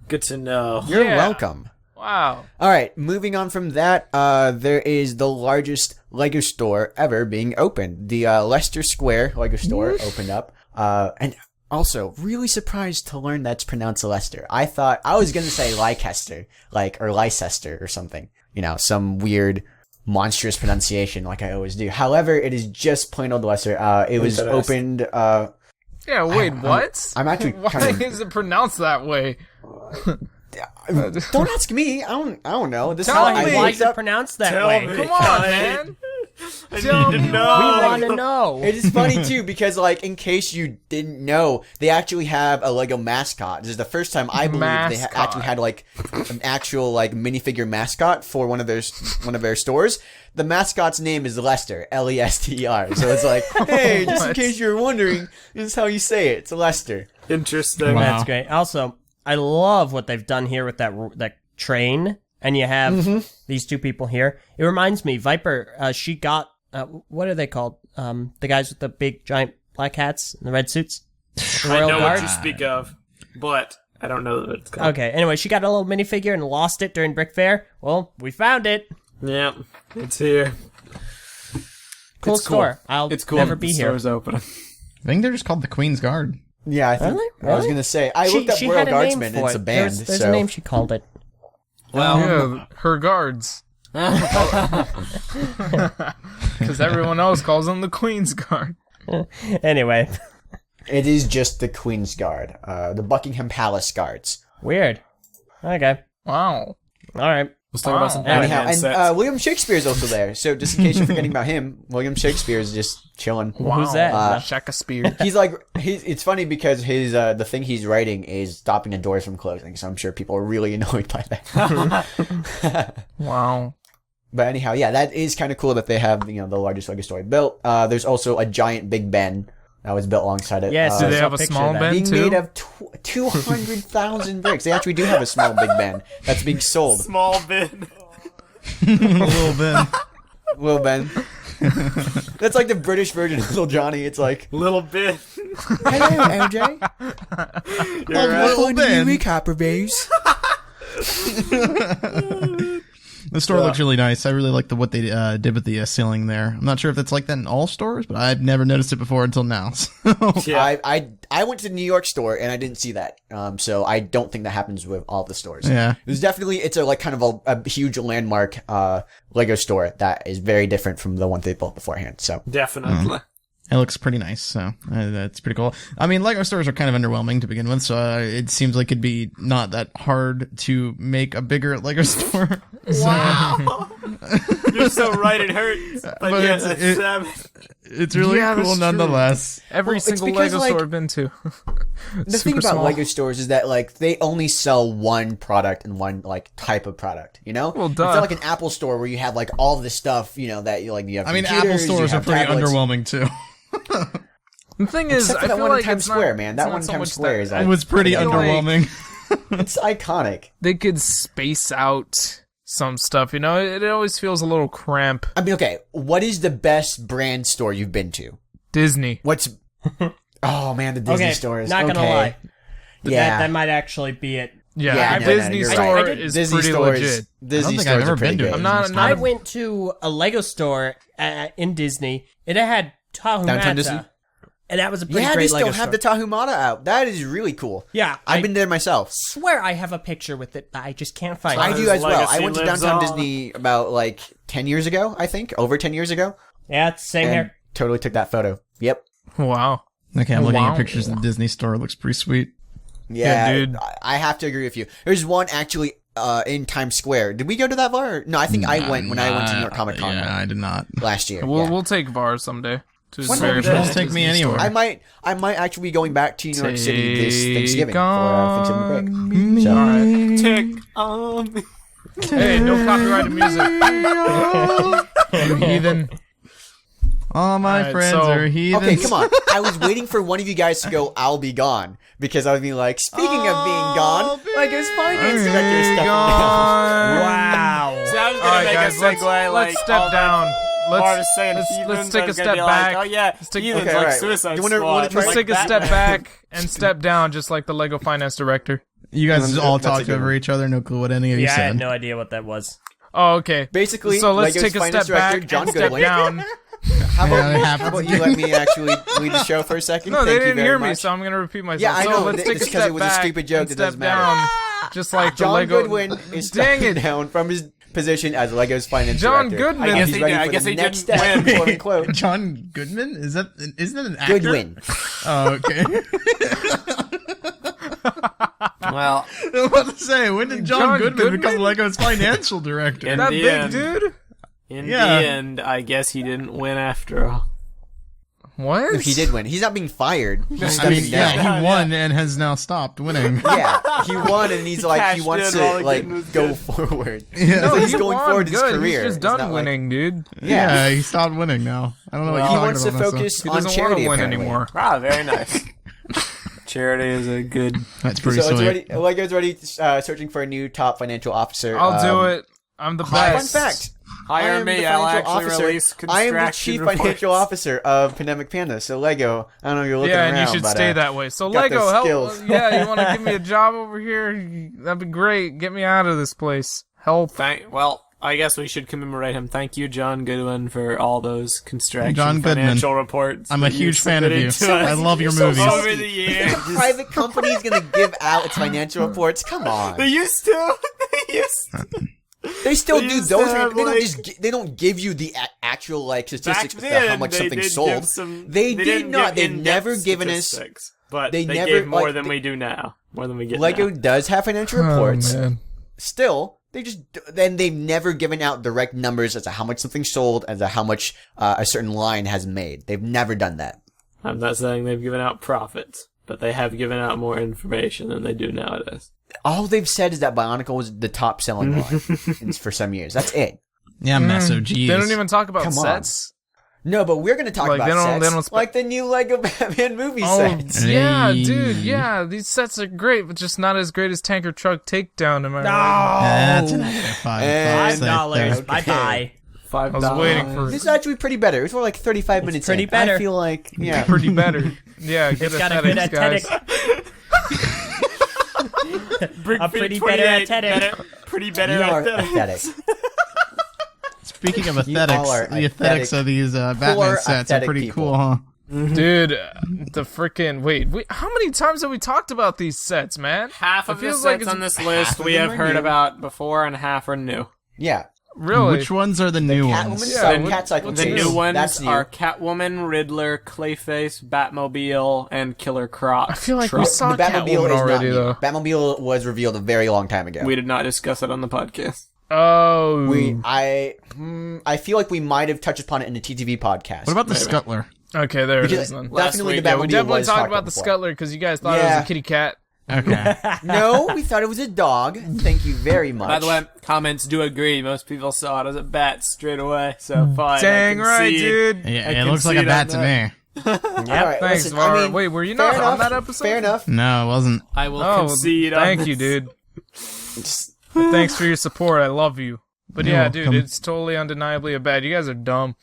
C: Good to know.
A: You're
E: Yeah.
A: welcome.
E: Wow.
A: All right, moving on from that, there is the largest Lego store ever being opened. The Leicester Square Lego store opened up, and also really surprised to learn that's pronounced Leicester. I thought I was gonna say Leicester, or Leicester or something. Some weird, monstrous pronunciation like I always do. However, it is just plain old Leicester. It was opened.
E: Yeah, wait, what?
A: I'm actually
E: Why
A: kind of.
E: is it pronounced that way?
A: Don't ask me. I don't know. This is
E: Tell
A: how
E: me.
A: I
D: Why
A: looked
D: is it
A: up.
D: pronounced that
C: Tell
D: way?
C: me.
E: Come on, man. Tell me
D: We want to know.
A: It is funny too because, in case you didn't know, they actually have a Lego mascot. This is the first time I believe they
E: Mascot.
A: actually had an actual minifigure mascot for one of their stores. The mascot's name is Lester, Lester. So it's like, hey, just in
E: What?
A: case you're wondering, this is how you say it. It's Lester.
C: Interesting.
B: Wow.
D: That's great. Also, I love what they've done here with that train, and you have these two people here. It reminds me, Viper. She got what are they called? The guys with the big giant black hats and the red suits. The
C: I
D: Royal
C: know
D: Guard.
C: what you speak of, but I don't know what it's called.
D: Okay. Anyway, she got a little minifigure and lost it during Brick Fair. Well, we found it.
C: Yeah, it's here.
D: Cool
C: It's cool.
D: store. I'll
C: It's cool.
D: never be
C: the
D: here.
C: Store's open.
B: I think they're just called the Queen's Guard.
A: Yeah, I think.
D: Really?
A: I was
D: Really?
A: gonna say. I looked up
D: she
A: Royal
D: had a name
A: Guardsmen.
D: for
A: It's a
D: it.
A: band.
D: There's
A: so
D: a name she called it.
E: Yeah, her guards. Because everyone else calls them the Queen's Guard.
D: Anyway,
A: it is just the Queen's Guard, the Buckingham Palace Guards.
D: weird. Okay.
E: Wow.
D: All right.
C: Let's talk about some
D: Anyhow,
C: Batman
A: And
C: sets.
A: William Shakespeare's also there. So just in case you're forgetting about him, William Shakespeare's just chilling.
D: Who's that?
E: Shakespeare.
A: He's like, it's funny because his the thing he's writing is stopping the doors from closing. So I'm sure people are really annoyed by that.
E: Wow.
A: But anyhow, yeah, that is kind of cool that they have the largest Lego store built. There's also a giant Big Ben that was built alongside it.
D: Yes,
E: Do
D: I
E: they
D: saw
E: have a
D: picture
E: small
D: of that.
E: Ben
A: being
E: too?
A: made of 200,000 bricks. They actually do have a small Big Ben that's being sold.
C: Small bin.
B: A little bit.
A: Little Ben. That's like the British version of Little Johnny. It's like,
C: Little bin.
A: hello, Eljay.
B: Little Ben.
A: Copper base.
B: The store looks really nice. I really like what they did with the ceiling there. I'm not sure if that's like that in all stores, but I've never noticed it before until now. So.
C: Yeah.
A: I went to the New York store and I didn't see that. So I don't think that happens with all the stores.
B: Yeah.
A: It's a like kind of a huge landmark Lego store that is very different from the one they built beforehand. So
C: Definitely.
B: It looks pretty nice, so that's pretty cool. I mean, Lego stores are kind of underwhelming to begin with, so it seems like it'd be not that hard to make a bigger Lego store.
C: Wow. You're so right, it hurts. But yeah,
B: It's really
E: Yeah, that's
B: cool
E: true.
B: nonetheless.
E: Every
A: It's
E: single
A: because,
E: Lego
A: like,
E: store I've been to.
A: the thing about Lego stores is that like they only sell one product and one like type of product, you know?
E: Well,
A: It's
E: duh.
A: not like an Apple store where you have like all this stuff, that you have.
B: I mean, Apple
A: computers,
B: stores
A: you
B: are
A: have
B: pretty
A: tablets.
B: underwhelming too.
E: The thing is,
A: Except for
E: I
A: that
E: feel
A: one in
E: like
A: Times
E: it's not-
A: Square, man. That
E: it's not
A: one in
E: so
A: Times
E: much
A: Square
E: that-
A: is
B: It was pretty
E: I feel like-
B: underwhelming.
A: It's iconic.
E: They could space out some stuff, you know? It always feels a little cramp.
A: I mean, okay, what is the best brand store you've been to?
E: Disney.
A: What's? Oh man, the Disney
D: Okay,
A: stores.
D: not gonna
A: Okay.
D: lie.
A: Yeah.
D: That might actually be it.
E: Yeah,
A: Yeah,
E: the
A: no,
E: Disney
A: you're
E: store
A: right.
E: is
A: Disney
E: pretty
A: stores.
E: legit.
A: Disney
B: think
A: stores
B: I've ever
A: are pretty
B: been to it.
A: good.
E: I'm not
D: I went to a Lego store in Disney, and it had
A: Downtown Disney?
D: Tahumata. And that was a pretty
A: Yeah, they
D: great
A: still
D: Lego
A: have
D: store.
A: the Tahumata out. That is really cool.
D: Yeah,
A: I've been there myself.
D: swear I have a picture with it, but I just can't find
A: I
D: it.
A: do as well.
C: legacy
A: I went to
C: lives
A: Downtown
C: on.
A: Disney about like 10 years ago, I think. Over 10 years ago.
D: Yeah, it's the same
A: And
D: here.
A: totally took that photo. Yep.
E: Wow.
B: Okay, I'm looking
E: Wow.
B: at pictures of the Disney store. It looks pretty sweet.
A: Yeah,
E: dude.
A: I have to agree with you. There's one actually in Times Square. Did we go to that bar? Or? No, I think I went when I went to New York Comic Con
B: Yeah, I did not.
A: last year.
E: We'll
A: Yeah.
E: we'll take VAR someday. To
A: One
E: very
A: day.
E: famous
B: Just take me
E: Disney store.
B: anywhere.
A: I might actually be going back to New York City this
E: Take
A: Thanksgiving for
E: on
A: Thanksgiving break. So,
E: Alright.
C: Tick on me.
E: Hey, no copyrighted music. You heathen.
B: All my
E: Alright,
B: friends
E: so-
B: are heathens.
A: okay, come on. I was waiting for one of you guys to go, I'll be gone. Because I would be like, speaking of being gone, like his finance director is stepping down.
D: Wow.
C: So I was gonna
E: Alright,
C: make
E: guys,
C: a segue,
E: let's step down.
C: Let's say
E: Let's take a step back.
C: Oh yeah,
E: Let's take-
C: heathens
A: okay,
C: like
A: alright.
C: Suicide
A: You wanna
C: Squad.
A: try-
E: Let's
C: like
E: take a step
C: Batman.
E: back and step down, just like the Lego finance director.
B: You guys
A: That's
B: all
A: a
B: talked
A: good
B: over
A: one.
B: each other. No clue what any of you
D: Yeah, I
B: said.
D: had no idea what that was.
E: Oh, okay.
A: Basically,
E: So let's
A: Lego's
E: take a
A: finance
E: step back
A: director, John
E: and step
A: Goodwin.
E: down.
A: How
B: Yeah, it
A: about,
B: happens
A: how about you let me actually lead the show for a second?
E: No, they
A: Thank you
E: didn't
A: very
E: hear me,
A: much.
E: so I'm gonna repeat myself.
A: Yeah, I
E: so
A: know.
E: let's take
A: It's
E: a
A: 'cause
E: step
A: it was a
E: back
A: stupid joke
E: and
A: that
E: step
A: doesn't matter.
E: down, just like the
A: John
E: Lego.
A: Goodwin is
E: Dang
A: stepping
E: it.
A: down from his position as Lego's finance
E: John
A: director.
E: Goodman.
A: I guess he's
C: he
A: ready
C: did- I
A: for
C: guess
A: the
C: he
A: next
C: didn't
A: step,
C: win.
A: quote unquote.
B: John Goodman? Isn't that an actor?
A: Goodwin.
B: Oh, okay.
C: Well,
B: I was about to say, when did John,
E: John
B: Goodman become
E: Goodman?
B: Lego's financial director?
C: In
E: That
C: the
E: big
C: end.
E: dude.
C: in
B: Yeah.
C: the end, I guess he didn't win after all.
E: What?
A: He did win. He's not being fired. He's
B: I
A: stepping
B: mean,
A: down.
B: yeah, he won and has now stopped winning.
A: Yeah, he won, and he's like, he
C: cashed
A: wants
C: in, all
A: to
C: he
A: like
C: did was
A: go
C: good.
A: forward.
B: Yeah.
E: No,
A: he's
E: he
A: going
E: won.
A: forward in his
E: Good.
A: career.
E: He's just
A: It's
E: done
A: not like-
E: winning, dude.
B: Yeah, he stopped winning now. I don't know what
C: Well,
B: you're
A: He wants to
B: talking about.
A: focus
E: He
A: on
E: doesn't want
A: charity
E: to win
A: apparently.
E: anymore.
C: Wow, very nice. Charity is a good.
B: That's pretty
A: So it's
B: sweet.
A: already, Lego's already searching for a new top financial officer.
E: I'll do it. I'm the
A: Fun
E: best.
A: fact. I
C: Hire
A: am
C: me.
A: the
C: I'll
A: financial
C: actually
A: officer.
C: release
A: I am the
C: construction
A: chief
C: reports.
A: financial officer of Pandemic Panda. So Lego, I don't know if you're looking
E: Yeah,
A: around,
E: and you should
A: but,
E: stay that way. So
A: got
E: Lego,
A: those
E: help.
A: skills.
E: Yeah, you want to give me a job over here? That'd be great. Get me out of this place. Help.
C: Well, I guess we should commemorate him. Thank you, John Goodwin, for all those construction
B: John Goodman.
C: financial reports.
B: I'm a
C: that you
B: huge fan of you.
C: submitted to
B: I
C: us
B: love your
A: so
B: movies.
C: over the years.
A: Private company's gonna give out its financial reports. Come on.
C: They used to. They used to.
A: They still
C: They
A: do
C: used to
A: those.
C: have,
A: They don't
C: like-
A: just. They don't give you the actual like statistics
C: Back
A: about how
C: then,
A: much
C: they
A: something
C: did
A: sold.
C: give some.
A: They did
C: didn't
A: not.
C: give
A: They've
C: in-depth
A: never given us.
C: statistics, but
A: they
C: they
A: never-
C: gave more
A: like,
C: than
A: they-
C: we do now. More than we get
A: Lego
C: now.
A: does have financial reports.
E: Oh, man.
A: Still, Then they've never given out direct numbers as to how much something sold, as to how much a certain line has made. They've never done that.
C: I'm not saying they've given out profits, but they have given out more information than they do nowadays.
A: All they've said is that Bionicle was the top selling line for some years. That's it.
B: Yeah, Meso, geez.
E: They don't even talk about
A: Come on.
E: sets.
A: No, but we're going to talk
E: Like,
A: about
E: they don't
A: sets, like the new Lego Batman movie
E: Oh,
A: sets.
E: yeah,
B: Hey.
E: dude, yeah. These sets are great, but just not as great as Tanker Truck Takedown, am I right?
B: That's a negative $5.
A: And
D: $5.
A: Okay.
D: Bye-bye.
E: I was waiting for
A: This is actually pretty better. It's more like 35 minutes
D: pretty
A: in.
D: better.
A: I feel like, yeah.
E: pretty better. Yeah, good
D: It's got a good
E: aesthetics, guys.
D: A pretty better aesthetic.
C: Pretty better
A: You are
C: aesthetic.
A: pathetic.
B: Speaking of
A: You all
B: aesthetics,
A: are
B: the aesthetics of these Batman
A: poor
B: sets are
A: aesthetic
B: pretty
A: people.
B: cool, huh?
E: Dude, the freaking wait, how many times have we talked about these sets, man?
C: Half of
E: It
C: the
E: feels like
C: sets
E: it's-
C: on this list
A: of
C: we
A: them
C: have
A: are
C: heard
A: new.
C: about before, and half are new.
A: Yeah.
E: Really?
B: Which ones are the new
A: Catwoman,
B: ones?
E: Yeah,
A: Sun,
E: what-
A: Catcycle
E: what's
C: The
A: Chase.
C: new ones
A: That's new.
C: are Catwoman, Riddler, Clayface, Batmobile, and Killer Croc.
E: I feel like we
C: Truck.
E: saw
A: the Batmobile
E: Catwoman
A: is not
E: already,
A: new.
E: though.
A: Batmobile was revealed a very long time ago.
C: We did not discuss it on the podcast.
E: Oh,
A: I feel like we might have touched upon it in the TTV podcast.
B: What about the Scuttler?
E: okay, there it
A: Because
E: is then.
C: Last
A: definitely
C: week,
A: the
C: yeah,
A: Batmobile
E: We definitely
A: was
E: talked about the
A: before.
E: Scuttler because you guys thought it
A: Yeah.
E: was a kitty cat.
B: Okay.
A: No, we thought it was a dog. Thank you very much.
C: By the way, comments do agree. Most people saw it as a bat straight away, so fine.
E: Dang
C: I
E: right,
C: concede.
E: dude.
B: Yeah,
C: I
B: it looks like a
C: concede
B: bat
C: on
B: to me.
A: All right,
E: Thanks,
A: listen,
E: Var.
A: I mean,
E: Wait, were you
A: fair
E: not
A: enough,
E: on that episode?
A: Fair enough.
B: No, it wasn't.
C: I will
E: Oh,
C: concede on
E: thank
C: this.
E: you, dude. Thanks for your support. I love you. But
B: You're
E: yeah, dude,
B: welcome.
E: it's totally undeniably a bad. You guys are dumb.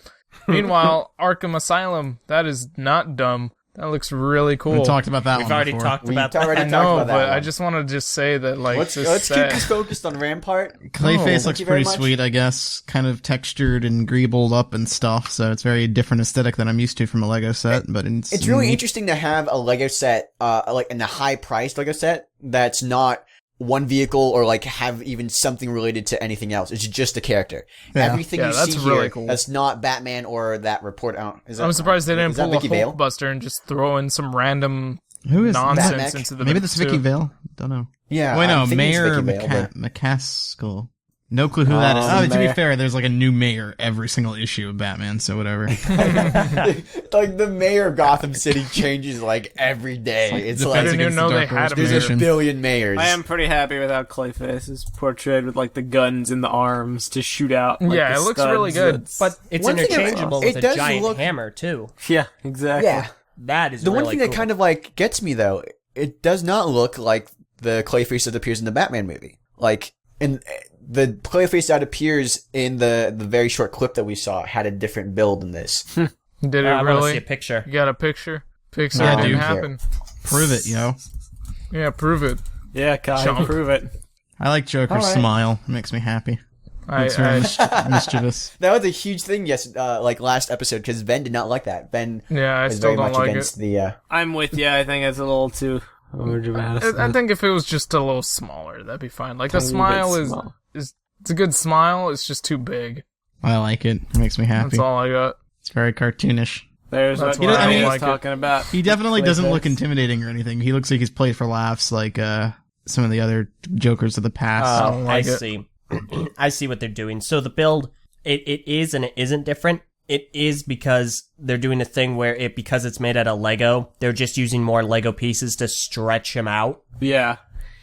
E: Meanwhile, Arkham Asylum, that is not dumb. That looks really cool.
B: We talked about that
D: We've
B: one
D: already
B: before.
D: talked
A: We
D: about
A: already
D: that.
E: I
A: talked
E: know,
A: about that
E: but I
A: one.
E: just want to just say that, like,
A: Let's
E: this
A: keep
E: set.
A: us focused on Rampart.
B: Clayface
A: Thank
B: looks
A: you very
B: pretty
A: much.
B: sweet, I guess. Kind of textured and greebled up and stuff, so it's very different aesthetic than I'm used to from a Lego set. But
A: It's really interesting to have a Lego set, like in a high-priced Lego set that's not one vehicle or like have even something related to anything else. It's just a character.
B: Yeah.
A: Everything
E: Yeah,
A: you
E: that's
A: see
E: really
A: here
E: cool.
A: that's not Batman or that report.
E: I'm surprised they didn't
A: is that
E: pull a
A: Vicky Vale?
E: Hulkbuster and just throw in some random
B: Who is
E: nonsense
A: Batmech?
E: into the
B: Maybe
E: mix,
B: that's Vicky
E: too.
B: Vale. Don't know.
A: Yeah.
B: Wait, no,
A: I'm thinking it's
B: Mayor
A: Vicky Vale,
B: McCaskill. No clue who that is.
A: Oh,
B: Oh, to be
C: Mayor.
B: fair, there's like a new mayor every single issue of Batman, so whatever.
A: but- like the mayor of Gotham City changes like every day. It's
B: Defense
A: like
E: didn't even
B: against
E: know
B: the
E: they
B: Dark
E: had
B: Horse
E: a
A: there's
E: mayor.
A: a
B: position.
A: billion mayors.
C: I am pretty happy with how Clayface is portrayed with like the guns in the arms to shoot out. Like,
E: Yeah,
C: the
E: it looks
C: studs.
E: really good.
C: It's-
D: But it's
A: One thing
D: interchangeable
A: it
D: with a
A: does
D: giant
A: look-
D: hammer, too.
C: yeah, exactly.
A: Yeah.
D: That is
A: The
D: really
A: one thing that
D: cool.
A: kind of like gets me though, it does not look like the Clayface that appears in the Batman movie. Like in the Clayface that appears in the very short clip that we saw had a different build than this.
E: Did it
D: I want to
E: really?
D: see a picture.
E: You got a picture? Pixar
A: Yeah,
E: didn't
A: dude.
E: happen.
B: Prove it, yo.
E: Yeah, prove it.
C: Yeah, Kai,
E: Chomp.
C: prove it.
B: I like Joker's
A: All right.
B: smile. It makes me happy. It's very mischievous.
A: That was a huge thing, like last episode, because Ben did not like that. Ben
E: Yeah, I
A: is
E: still
A: very
E: don't
A: much
E: like
A: against
E: it.
A: the.
C: I'm with you. I think it's a little too overdramatic.
E: I think if it was just a little smaller, that'd be fine. Like the
C: Tiny bit
E: smile
C: small.
E: is it's a good smile. It's just too big.
B: I like it. It makes me happy.
E: That's all I got.
B: It's very cartoonish.
C: There's
E: That's
C: what
E: why
B: I
C: I
B: mean-
C: was
E: like it.
C: talking about.
B: He definitely doesn't look
A: Clayface.
B: intimidating or anything. He looks like he's played for laughs, like some of the other Jokers of the past.
E: don't
D: I
E: like it.
D: see. I see what they're doing. So the build, it is and it isn't different. It is because they're doing a thing where because it's made out of Lego, they're just using more Lego pieces to stretch him out.
C: Yeah.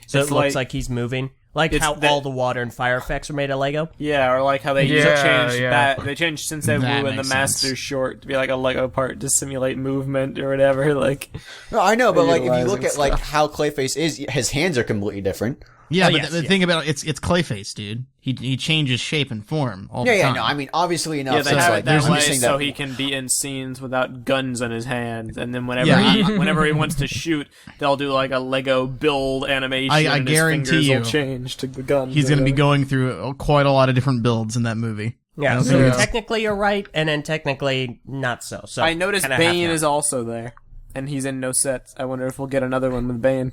D: So
C: It's
D: it looks like he's moving. Like
C: It's
D: how
C: that-
D: all the water and fire effects are made of Lego.
C: Yeah, or like how they
E: Yeah,
C: changed
E: yeah.
C: they changed Sensei
B: That
C: Wu and the
B: makes sense.
C: Master Short to be like a Lego part to simulate movement or whatever. Like,
A: No, I know, but like if you
C: Utilizing
A: look at like
C: stuff.
A: how Clayface is, his hands are completely different.
B: Yeah,
D: Oh,
B: but
D: yes,
B: the
D: yeah.
B: thing about it's Clayface, dude. He changes shape and form all
A: Yeah,
B: the
A: yeah,
B: time.
A: no, I mean obviously enough.
C: yeah, they
A: so it's
C: have
A: like,
C: it that
A: I'm
C: way
A: just saying
C: so
A: that-
C: he can be in scenes without guns in his hands, and then whenever
B: Yeah.
C: whenever he wants to shoot, they'll do like a Lego build animation.
B: I
C: and
B: guarantee
C: his fingers
B: you,
C: will change to the guns.
B: He's
C: or
B: going to be
C: whatever.
B: going through quite a lot of different builds in that movie.
D: Yeah,
B: don't
D: so
B: think
E: it's-
D: technically you're right, and then technically not so. So
C: I noticed
D: kinda half
C: Bane
D: and half.
C: is also there, and he's in no sets. I wonder if we'll get another one with Bane.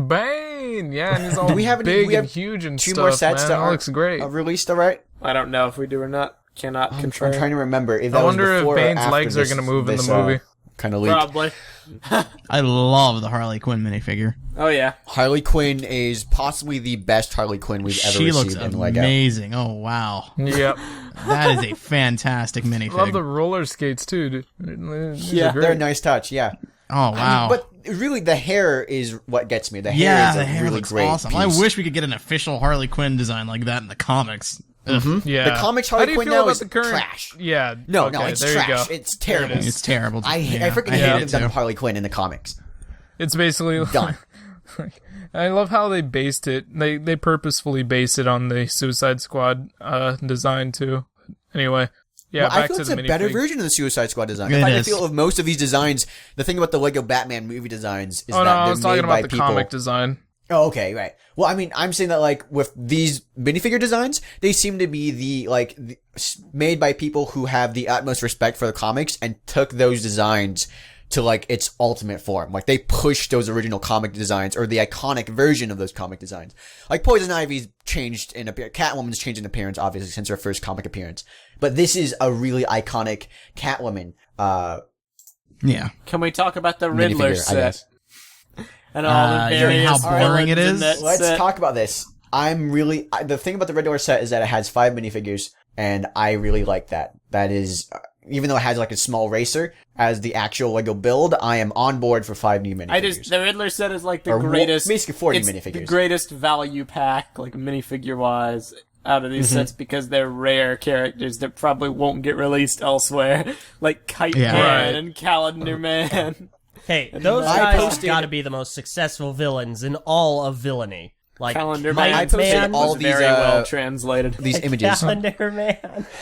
E: Bane, yeah, and he's all
A: Do we have any-
E: big
A: we have
E: and huge and
A: two
E: stuff.
A: more sets
E: man.
A: that
E: That
A: aren't
E: looks great.
A: released, all right?
C: I don't know if we do or not. Cannot
A: I'm
C: confirm.
A: trying to remember if that
E: I wonder
A: was
E: if
A: before or
E: Bane's
A: after
E: legs are
A: this-
E: going to move in
A: this,
E: the movie.
A: kind of leak.
C: Probably.
B: I love the Harley Quinn minifigure.
C: Oh yeah.
A: Harley Quinn is possibly the best Harley Quinn we've ever
B: She
A: received
B: looks
A: in Lego.
B: amazing. Oh wow,
E: Yep.
B: that is a fantastic minifig.
E: Love the roller skates too, dude. These are
C: Yeah,
E: great.
A: They're a nice touch, yeah.
B: Oh wow.
A: But really, the hair is what gets me. The hair
B: yeah,
A: is
B: the
A: a
B: hair
A: really
B: looks
A: great
B: awesome.
A: piece.
B: I wish we could get an official Harley Quinn design like that in the comics. Ugh.
E: Yeah.
A: The comics
E: How
A: Harley
E: do you
A: Quinn
E: feel
A: now
E: about
A: is
E: the current?
A: trash.
E: Yeah.
A: No,
E: okay,
A: no, it's
E: there
A: trash.
E: You go.
A: It's terrible.
B: It's terrible.
A: I
B: Yeah,
A: freaking
B: I
A: hate
B: hate
A: them
B: it
A: done
B: too.
A: Harley Quinn in the comics.
E: It's basically
A: Done.
E: I love how they based it. They purposefully based it on the Suicide Squad design too. Anyway, yeah.
A: Well, I
E: back
A: feel
E: to
A: it's
E: the
A: a better
E: minifig.
A: version of the Suicide Squad design.
B: It
A: I find the
B: is.
A: feel of most of these designs. The thing about the Lego Batman movie designs is
E: Oh
A: that
E: no, I
A: they're
E: was talking
A: made by
E: about the
A: people.
E: comic design.
A: Oh, okay, right. Well, I mean, I'm saying that like with these minifigure designs, they seem to be made by people who have the utmost respect for the comics and took those designs to like its ultimate form. Like they pushed those original comic designs or the iconic version of those comic designs. Like Poison Ivy's changed in appearance. Catwoman's changed in appearance, obviously, since her first comic appearance. But this is a really iconic Catwoman
B: Yeah.
C: Can we talk about the Riddler
A: minifigure, I
C: set
A: guess.
C: and all the
B: you mean
C: various
B: how boring it
C: villains in
B: is?
C: that
A: Let's
C: set?
A: talk about this. The thing about the Red Door set is that it has 5 minifigures, and I really like that. That is, even though it has like a small racer as the actual Lego build, I am on board for 5 new minifigures.
C: The Riddler set is like the
A: Or
C: greatest,
A: basically 40
C: it's
A: minifigures.
C: the greatest value pack, like minifigure wise, out of these
A: Mm-hmm.
C: sets because they're rare characters that probably won't get released elsewhere, like Kite
B: Yeah.
C: Man
E: Right.
C: and Calendar Man.
D: Hey, those
A: I
D: guys
A: posted-
D: got to be the most successful villains in all of villainy. Like
C: Calendar
D: Kite
C: Man
A: I posted
D: Man,
A: all
C: was
A: these,
C: very well translated.
A: these images.
D: Calendar Man.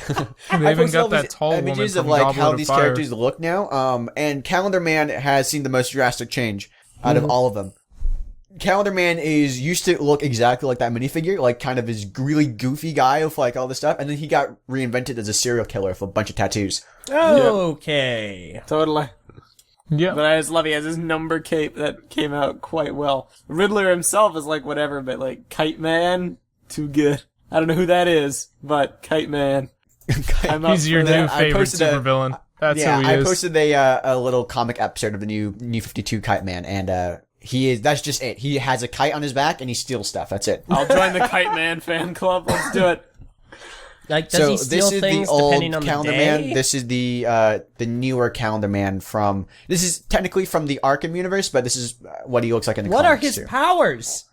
E: They even
A: posted all
E: got that
A: these
E: tall woman
A: images
E: from
A: of like
E: Goblet
A: how
E: of
A: these
E: Fire.
A: characters look now. And Calendar Man has seen the most drastic change out of all of them. Calendar Man used to look exactly like that minifigure, like kind of his really goofy guy with like all this stuff, and then he got reinvented as a serial killer with a bunch of tattoos.
D: Okay.
C: Totally.
E: Yeah.
C: But I just love he has his number cape that came out quite well. Riddler himself is like whatever, but like Kite Man, too good. I don't know who that is, but Kite Man. I'm up
E: He's your
C: for
E: new
C: that.
E: favorite
A: posted a-
E: supervillain. That's
A: Yeah,
E: who he
A: I
E: is.
A: posted a little comic episode of the new 52 Kite Man, and that's just it. He has a kite on his back and he steals stuff. That's it.
C: I'll join the Kite Man fan club. Let's do it.
D: Like, does he steal
A: this is
D: things
A: the old
D: depending on
A: Calendar
D: the day?
A: Man. This is the newer Calendar Man from. This is technically from the Arkham universe, but this is what he looks like in the
D: What are
A: comics
D: his
A: too.
D: powers?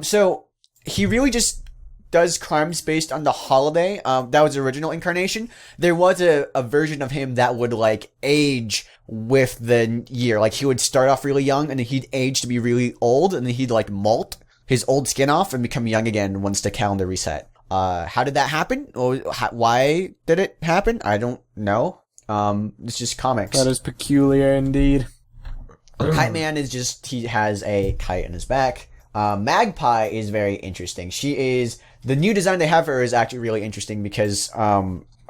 A: So he really just does crimes based on the holiday. That was the original incarnation. There was a version of him that would like age with the year. Like he would start off really young and then he'd age to be really old and then he'd like molt his old skin off and become young again once the calendar reset. How did that happen? Or why did it happen? I don't know. It's just comics.
C: That is peculiar indeed.
A: Kite Man is just, he has a kite in his back. Magpie is very interesting. The new design they have for her is actually really interesting because,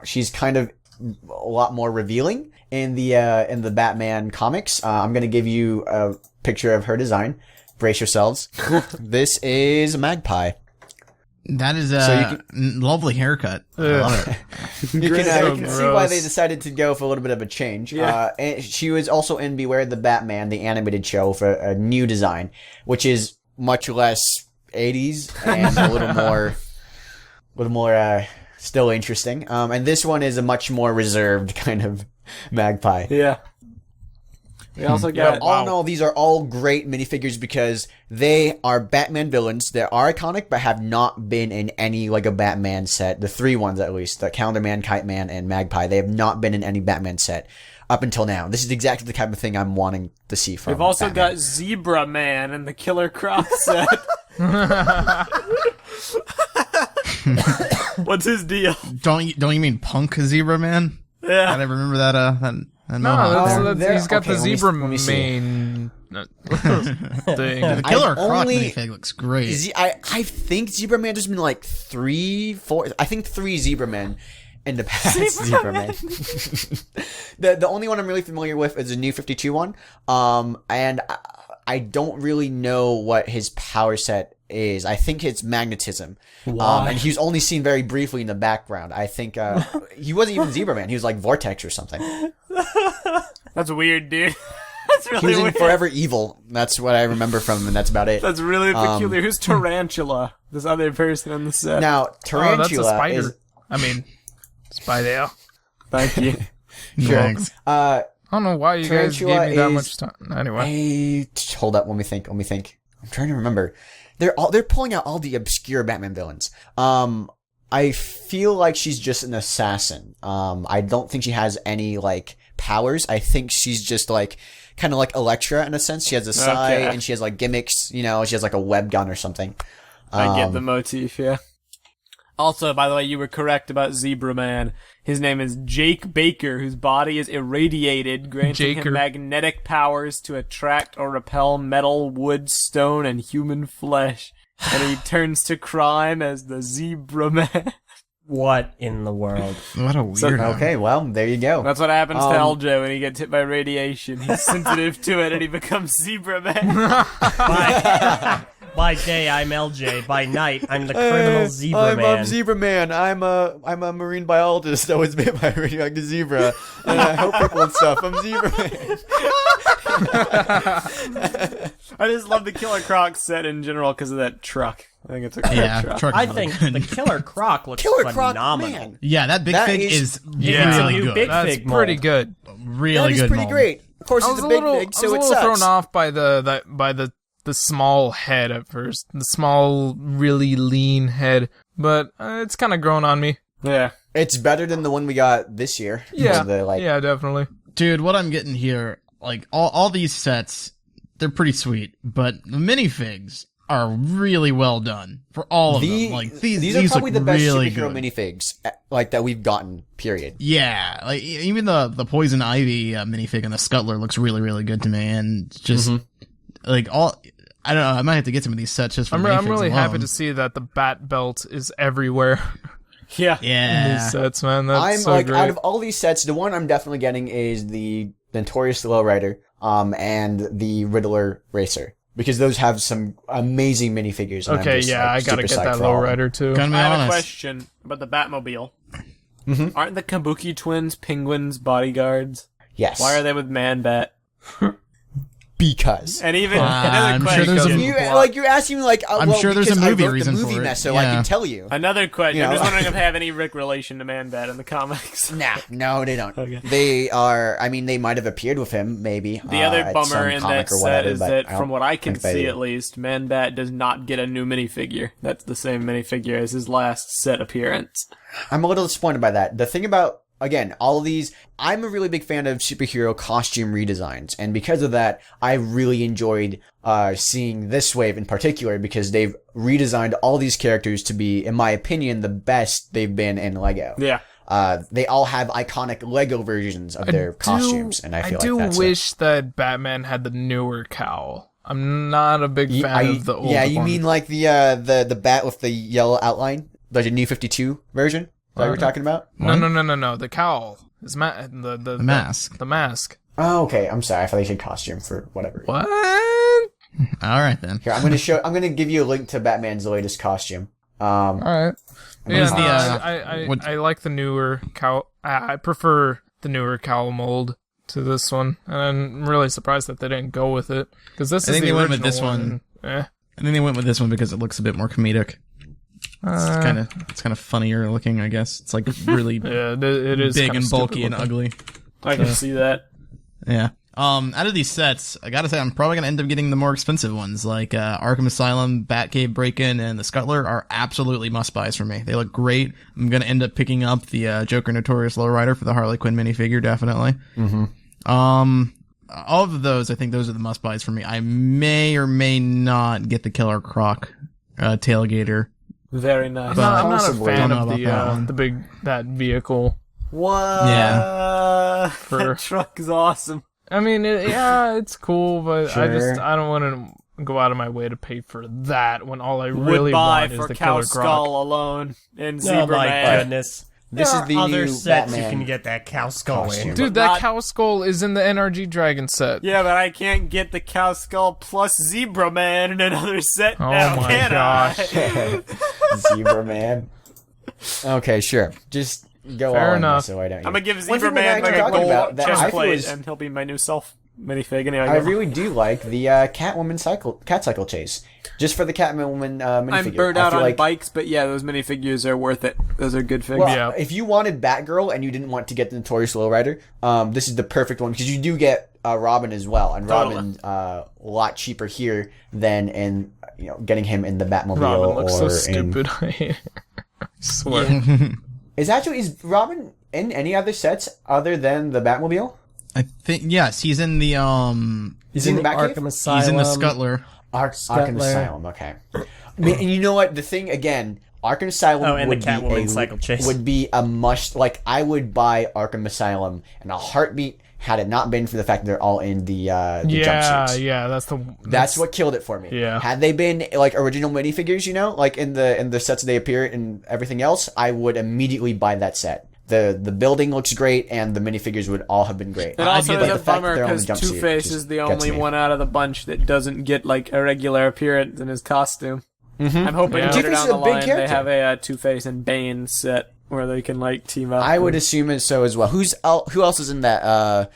A: she's kind of a lot more revealing in the Batman comics. I'm gonna give you a picture of her design. Brace yourselves. This is Magpie.
B: That is
A: So
B: lovely haircut. I love it.
A: You can
E: So
A: see why
E: gross.
A: they decided to go for a little bit of a change.
C: Yeah.
A: And she was also in Beware the Batman, the animated show, for a new design, which is much less 80s and a little more still interesting. And this one is a much more reserved kind of Magpie.
C: Yeah. We also got
A: All in all, these are all great minifigures because they are Batman villains. They are iconic, but have not been in any Lego Batman set. The 3 ones, at least, the Calendar Man, Kite Man, and Magpie. They have not been in any Batman set up until now. This is exactly the type of thing I'm wanting to see from
C: We've also
A: Batman.
C: got Zebra Man and the Killer Croc set. What's his deal?
B: Don't you mean Punk Zebra Man? I
C: Yeah.
B: never remember that. That
E: No,
B: mohawk there.
E: that's, he's got
A: okay,
E: the
A: let me-
E: zebra
A: let me see.
E: mane thing.
B: The Killer
A: I've
B: Croc
A: only-
B: minifig looks great.
A: I think Zebra Man has been like 3, 4. I think 3 Zebra Men in the past. Zebra Man. The only one I'm really familiar with is the new 52 one. And I don't really know what his power set is. I think it's magnetism. And he was only seen very briefly in the background. I think he wasn't even Zebra Man. He was like Vortex or something.
C: That's weird, dude. That's
A: He
C: really
A: was in
C: weird.
A: Forever Evil. That's what I remember from him, and that's about it.
C: That's really peculiar. Who's Tarantula? This other person on the set.
A: Now,
E: Oh,
A: Tarantula
E: that's a spider.
A: is...
E: I mean, spider.
C: Thank you.
B: Thanks.
E: I don't know why you guys gave
A: Tarantula
E: me that
A: is
E: much time. Anyway.
A: Hold up, let me think. I'm trying to remember. They're pulling out all the obscure Batman villains. I feel like she's just an assassin. I don't think she has any like powers. I think she's just like kind of like Elektra in a sense. She has a sai and she has like gimmicks. You know, she has like a web gun or something.
C: I get the motif, yeah. Also, by the way, you were correct about Zebra Man. His name is Jake Baker, whose body is irradiated, granting him magnetic powers to attract or repel metal, wood, stone, and human flesh. And he turns to crime as the Zebra Man.
D: What in the world?
B: What a weirdo.
A: Okay, well, there you go.
C: That's what happens to Eljay when he gets hit by radiation. He's sensitive to it and he becomes Zebra Man.
D: By day, I'm Eljay. By night, I'm the criminal zebra man.
A: I'm Zebra Man. I'm a marine biologist that was bit by a radioactive zebra, and I help people and stuff. I'm Zebra Man.
C: I just love the Killer Croc set in general because of that truck. I think it's a cool truck.
D: I think the Killer Croc looks
A: Killer Croc,
D: phenomenal.
A: man.
B: Yeah, that big
A: That
B: fig
A: is-
B: is
E: Yeah.
B: really
D: New
B: good.
D: big
E: That's
D: fig
E: pretty
D: mold.
E: good.
B: Really
A: That is
B: good.
A: pretty
B: mold.
A: great. Of course,
E: I
A: it's
E: was
A: a
E: a
A: big
E: little,
A: fig, so
E: I was a
A: it
E: little
A: sucks.
E: thrown off by the small head at first, the small, really lean head, but it's kind of grown on me.
C: Yeah.
A: It's better than the one we got this year.
E: Yeah,
A: The,
E: definitely.
B: Dude, what I'm getting here, like, all these sets, they're pretty sweet, but the minifigs are really well done for all of them. Like, these
A: are probably
B: look
A: the best
B: really
A: superhero
B: good.
A: minifigs like that we've gotten. Period.
B: Yeah, like, even the Poison Ivy minifig and the Scuttler looks really, really good to me, and just, like, I don't know, I might have to get some of these sets just for
E: I'm
B: minifigs
E: really
B: alone.
E: happy to see that the Bat Belt is everywhere
C: Yeah.
E: in
B: Yeah.
E: these sets, man. That's
A: I'm
E: so
A: like
E: great.
A: out of all these sets, the one I'm definitely getting is the Notorious Lowrider, and the Riddler Racer. Because those have some amazing minifigures. And
E: Okay,
A: I'm just,
E: yeah,
A: like,
E: I gotta
A: super
E: get
A: psyched
E: that
A: for all of them.
E: lowrider too.
B: Gonna be
C: I have a
B: honest.
C: question about the Batmobile. Aren't the Kabuki twins Penguin's bodyguards?
A: Yes.
C: Why are they with Man-Bat?
A: Because.
C: And even
B: I'm
C: another
B: sure there's
C: question.
A: You're asking me like,
B: I'm sure there's a
A: because I
B: movie
A: wrote
B: reason
A: the movie
B: for it.
A: Meso,
B: Yeah.
A: I can tell you.
C: Another question.
A: You
C: I'm
A: know?
C: just wondering if they have any Rick relation to Man-Bat in the comics.
A: Nah, no, they don't.
C: Okay.
A: They are. I mean, they might have appeared with him, maybe.
C: The other
A: at
C: bummer
A: some
C: in
A: comic
C: that
A: or
C: set
A: whatever,
C: is
A: but
C: that,
A: I don't
C: from what I can
A: think they
C: see
A: do.
C: at least, Man-Bat does not get a new minifigure. That's the same minifigure as his last set appearance.
A: I'm a little disappointed by that. The thing about, again, all of these, I'm a really big fan of superhero costume redesigns, and because of that, I really enjoyed seeing this wave in particular, because they've redesigned all these characters to be, in my opinion, the best they've been in LEGO.
C: Yeah.
A: They all have iconic LEGO versions of their costumes, and I feel
E: do
A: like that's
E: wish that Batman had the newer cowl. I'm not a big fan of the old one.
A: Yeah, you mean like the bat with the yellow outline, like the New 52 version that you were talking about?
E: No. The cowl. His the
B: mask.
E: The mask.
A: Oh, okay. I'm sorry. I thought you said costume for whatever.
E: What?
B: All right, then.
A: Here, I'm gonna give you a link to Batman's latest costume.
E: All right. Yeah,
B: is the,
E: I like the newer cowl. I prefer the newer cowl mold to this one, and I'm really surprised that they didn't go with it, because this
B: I
E: is
B: think
E: the
B: they went
E: original
B: with this one.
E: Eh.
B: I think they went with this one because it looks a bit more comedic. It's kind of funnier looking, I guess. It's like really
E: Yeah, it is
B: big
E: kinda
B: and bulky
E: stupid
B: and
E: looking.
B: ugly.
C: I can see that.
B: Yeah. Out of these sets, I gotta say, I'm probably gonna end up getting the more expensive ones, like Arkham Asylum, Batcave Break-In, and the Scuttler are absolutely must-buys for me. They look great. I'm gonna end up picking up the Joker Notorious Lowrider for the Harley Quinn minifigure, definitely. All of those, I think those are the must-buys for me. I may or may not get the Killer Croc tailgater.
C: Very nice.
E: I'm not a
A: Possibly.
E: fan
B: Don't know
E: of
B: about that one.
E: that vehicle.
C: What?
B: Yeah.
C: That truck is awesome.
E: I mean, it's cool, but
A: Sure.
E: I don't want to go out of my way to pay for that when all I
C: Would
E: really
C: buy
E: want is
C: for
E: the
C: Cow
E: Killer
C: Skull
E: Croc.
C: alone in
D: Oh
C: Zebra
D: my
C: Man.
D: goodness.
A: This
D: There
A: is the
D: are other
A: new
D: sets
A: Batman
D: you can get that cow skull
A: costume.
D: in.
E: Dude,
C: Not-
E: that cow skull is in the NRG Dragon set.
C: Yeah, but I can't get the Cow Skull plus Zebra Man in another set
E: Oh
C: now,
E: my
C: can
E: gosh.
C: I?
A: Zebra Man. Okay, sure. Just go
E: Fair
A: on.
E: enough.
A: So why don't you?
C: I'm gonna give
A: One
C: Zebra
A: thing we're
C: Man
A: actually
C: like a
A: talking
C: gold
A: about that I
C: chest
A: feel
C: plate,
A: is-
C: and he'll be my new self minifig anyway.
A: I really do like the cat cycle chase. Just for the Catwoman minifigure.
C: I'm burnt out
A: I feel
C: on bikes, but yeah, those minifigures are worth it. Those are good figures.
A: Well, if you wanted Batgirl and you didn't want to get the Notorious Lowrider, this is the perfect one because you do get Robin as well, and Robin a lot cheaper here than in getting him in the Batmobile.
E: Robin looks so
A: or
E: stupid. I swear.
A: Is Robin in any other sets other than the Batmobile?
B: I think yes, he's in the
A: He's in the Batcave?
D: Arkham Asylum.
B: he's in the Scuttler.
A: Arkham Asylum. Okay. I mean, and you know what? The thing again, Arkham Asylum
D: and
A: would
D: the Catwoman cycle chase
A: would be a must. Like I would buy Arkham Asylum in a heartbeat. Had it not been for the fact that they're all in the jumpsuits.
E: Yeah,
A: That's what killed it for me.
E: Yeah.
A: Had they been like original minifigures, like in the sets they appear and everything else, I would immediately buy that set. The building looks great, and the minifigures would all have been great.
C: It also
A: But
C: is a
A: the fact that
C: bummer
A: they're on the
C: because
A: jumpsuit
C: Two-Face
A: just
C: is the
A: gets
C: only
A: me.
C: one out of the bunch that doesn't get like a regular appearance in his costume. I'm hoping
E: Yeah.
C: later
A: Two-Face
C: down
A: is
C: the
A: a big
C: line they
A: character.
C: have a Two-Face and Bane set where they can like team up.
A: I would assume it's so as well. Who else is in that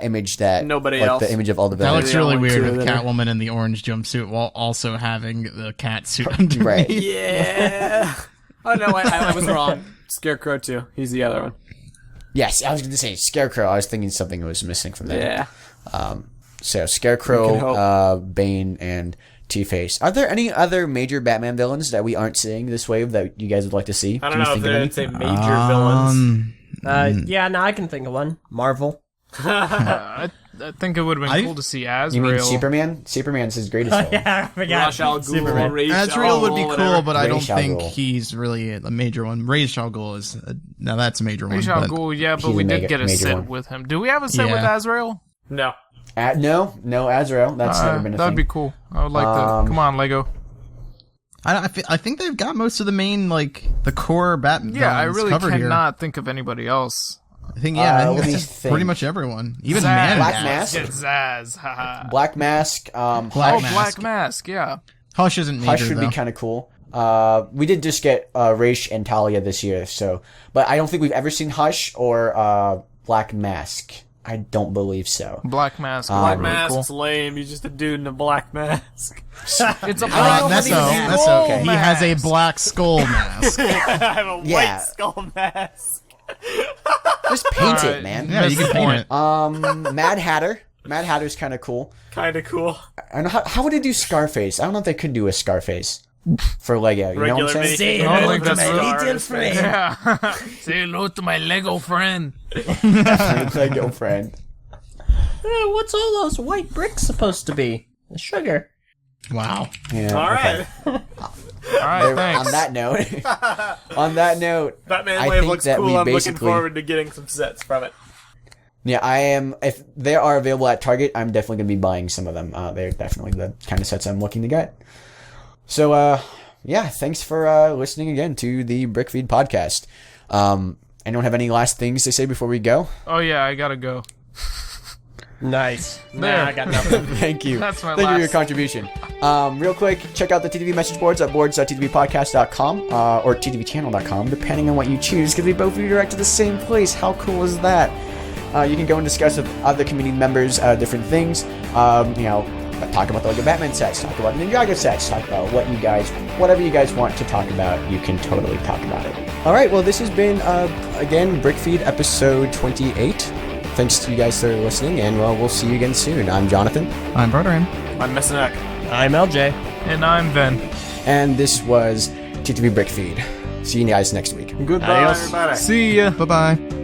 A: image that
C: Nobody
A: like
C: else.
A: the image of all the
B: That
A: villains?
B: looks
C: the
B: really
C: only
B: weird
C: two
B: with
C: that are-
B: Catwoman in the orange jumpsuit while also having the cat suit underneath.
A: Right.
C: Yeah. Oh no, I was wrong. Scarecrow too. He's the other one.
A: Yes, I was going to say Scarecrow. I was thinking something was missing from that.
C: Yeah.
A: So
C: We can
A: Scarecrow, Bane, and Two-Face. Are there any other major Batman villains that we aren't seeing this wave that you guys would like to see?
C: I
A: Can
C: don't
A: you
C: know if
A: think of
C: they're
A: any?
C: say major villains.
D: Yeah, no, I can think of one. Marvel.
E: I think it would have been cool to see Azrael.
A: You mean Superman? Superman's his greatest villain.
D: Yeah, I forgot.
C: Ra's al Ghul,
D: Superman.
C: Ra's
B: Azrael
C: al
B: would be
C: Ghul,
B: cool,
C: whatever.
B: but I don't
A: Ra's al
B: think
A: Ghul.
B: he's really a major one. Ra's al Ghul is now that's a major one.
E: Ra's al
B: but-
E: Ghul, yeah, but
A: He's
E: we
A: a
E: did get a
A: major
E: set
A: one.
E: with him. Do we have a set with
B: Yeah.
E: Azrael?
C: No.
A: No, Azrael. That's never been a
E: That'd
A: thing.
E: be cool. I would like that. Come on, Lego.
B: I think they've got most of the main the core Batman.
E: Yeah, I
B: villains
E: really
B: covered
E: cannot think of anybody else.
B: Here. I think I think
A: let me
B: that's
A: think.
B: pretty much everyone. Even
E: Zaz.
B: Man.
A: Black Mask?
E: Get Zaz. Haha.
A: Black Mask.
B: Black
E: Oh,
B: Mask.
E: Black Mask. Yeah.
B: Hush isn't major
A: Hush would
B: though.
A: be kind of cool. We did just get Raish and Talia this year, but I don't think we've ever seen Hush or Black Mask. I don't believe so.
E: Black Mask.
C: Black
E: really
C: mask's
E: cool.
C: lame. He's just a dude in a black mask.
E: It's a
A: I don't
E: black
A: know how to
B: Meso,
A: even-
B: Meso.
A: Okay.
B: He has a black skull mask.
C: I have a
A: Yeah.
C: white skull mask.
A: Just paint
E: Alright.
A: it, man.
B: Yeah, you can paint it.
A: Mad Hatter. Mad Hatter's kind of cool.
C: Kind of cool.
A: I don't know how would they do Scarface? I don't know if they could do a Scarface for Lego. You know what I'm
C: Regular
A: saying?
C: minifigure.
E: I don't think that's
C: Stars.
D: friend.
E: Yeah. Say hello to my Lego friend.
A: Lego friend.
D: What's all those white bricks supposed to be? The sugar.
B: Wow.
A: Yeah.
C: All right.
E: All right, thanks.
A: On that note,
C: Batman
A: I
C: Wave
A: think
C: looks
A: that
C: cool.
A: we
C: I'm looking
A: basically-
C: forward to getting some sets from it.
A: yeah, I am. If they are available at Target, I'm definitely going to be buying some of them. They're definitely the kind of sets I'm looking to get. So, yeah, thanks for listening again to the BrickFeed podcast. Anyone have any last things to say before we go?
E: Oh yeah, I gotta go.
D: Nice.
E: There.
D: Nah, I got nothing.
A: Thank you.
E: That's my
A: Thank you for your
E: last-
A: contribution. Real quick, check out the TTV message boards at boards.ttvpodcast.com or ttvchannel.com, depending on what you choose, because they both redirect to the same place. How cool is that? You can go and discuss with other community members different things. Talk about the Lego Batman sets, talk about the Ninjago sets, talk about whatever you guys want to talk about, you can totally talk about it. All right, well, this has been, again, BrickFeed episode 28. Thanks to you guys for listening, and well, we'll see you again soon. I'm Jonathan,
B: I'm Broderin.
C: I'm messing up.
D: I'm LJ.
E: And I'm Ben.
A: and this was TTV BrickFeed. See you guys next week.
C: Goodbye,
D: Adios.
C: everybody.
E: See ya.
B: Bye bye.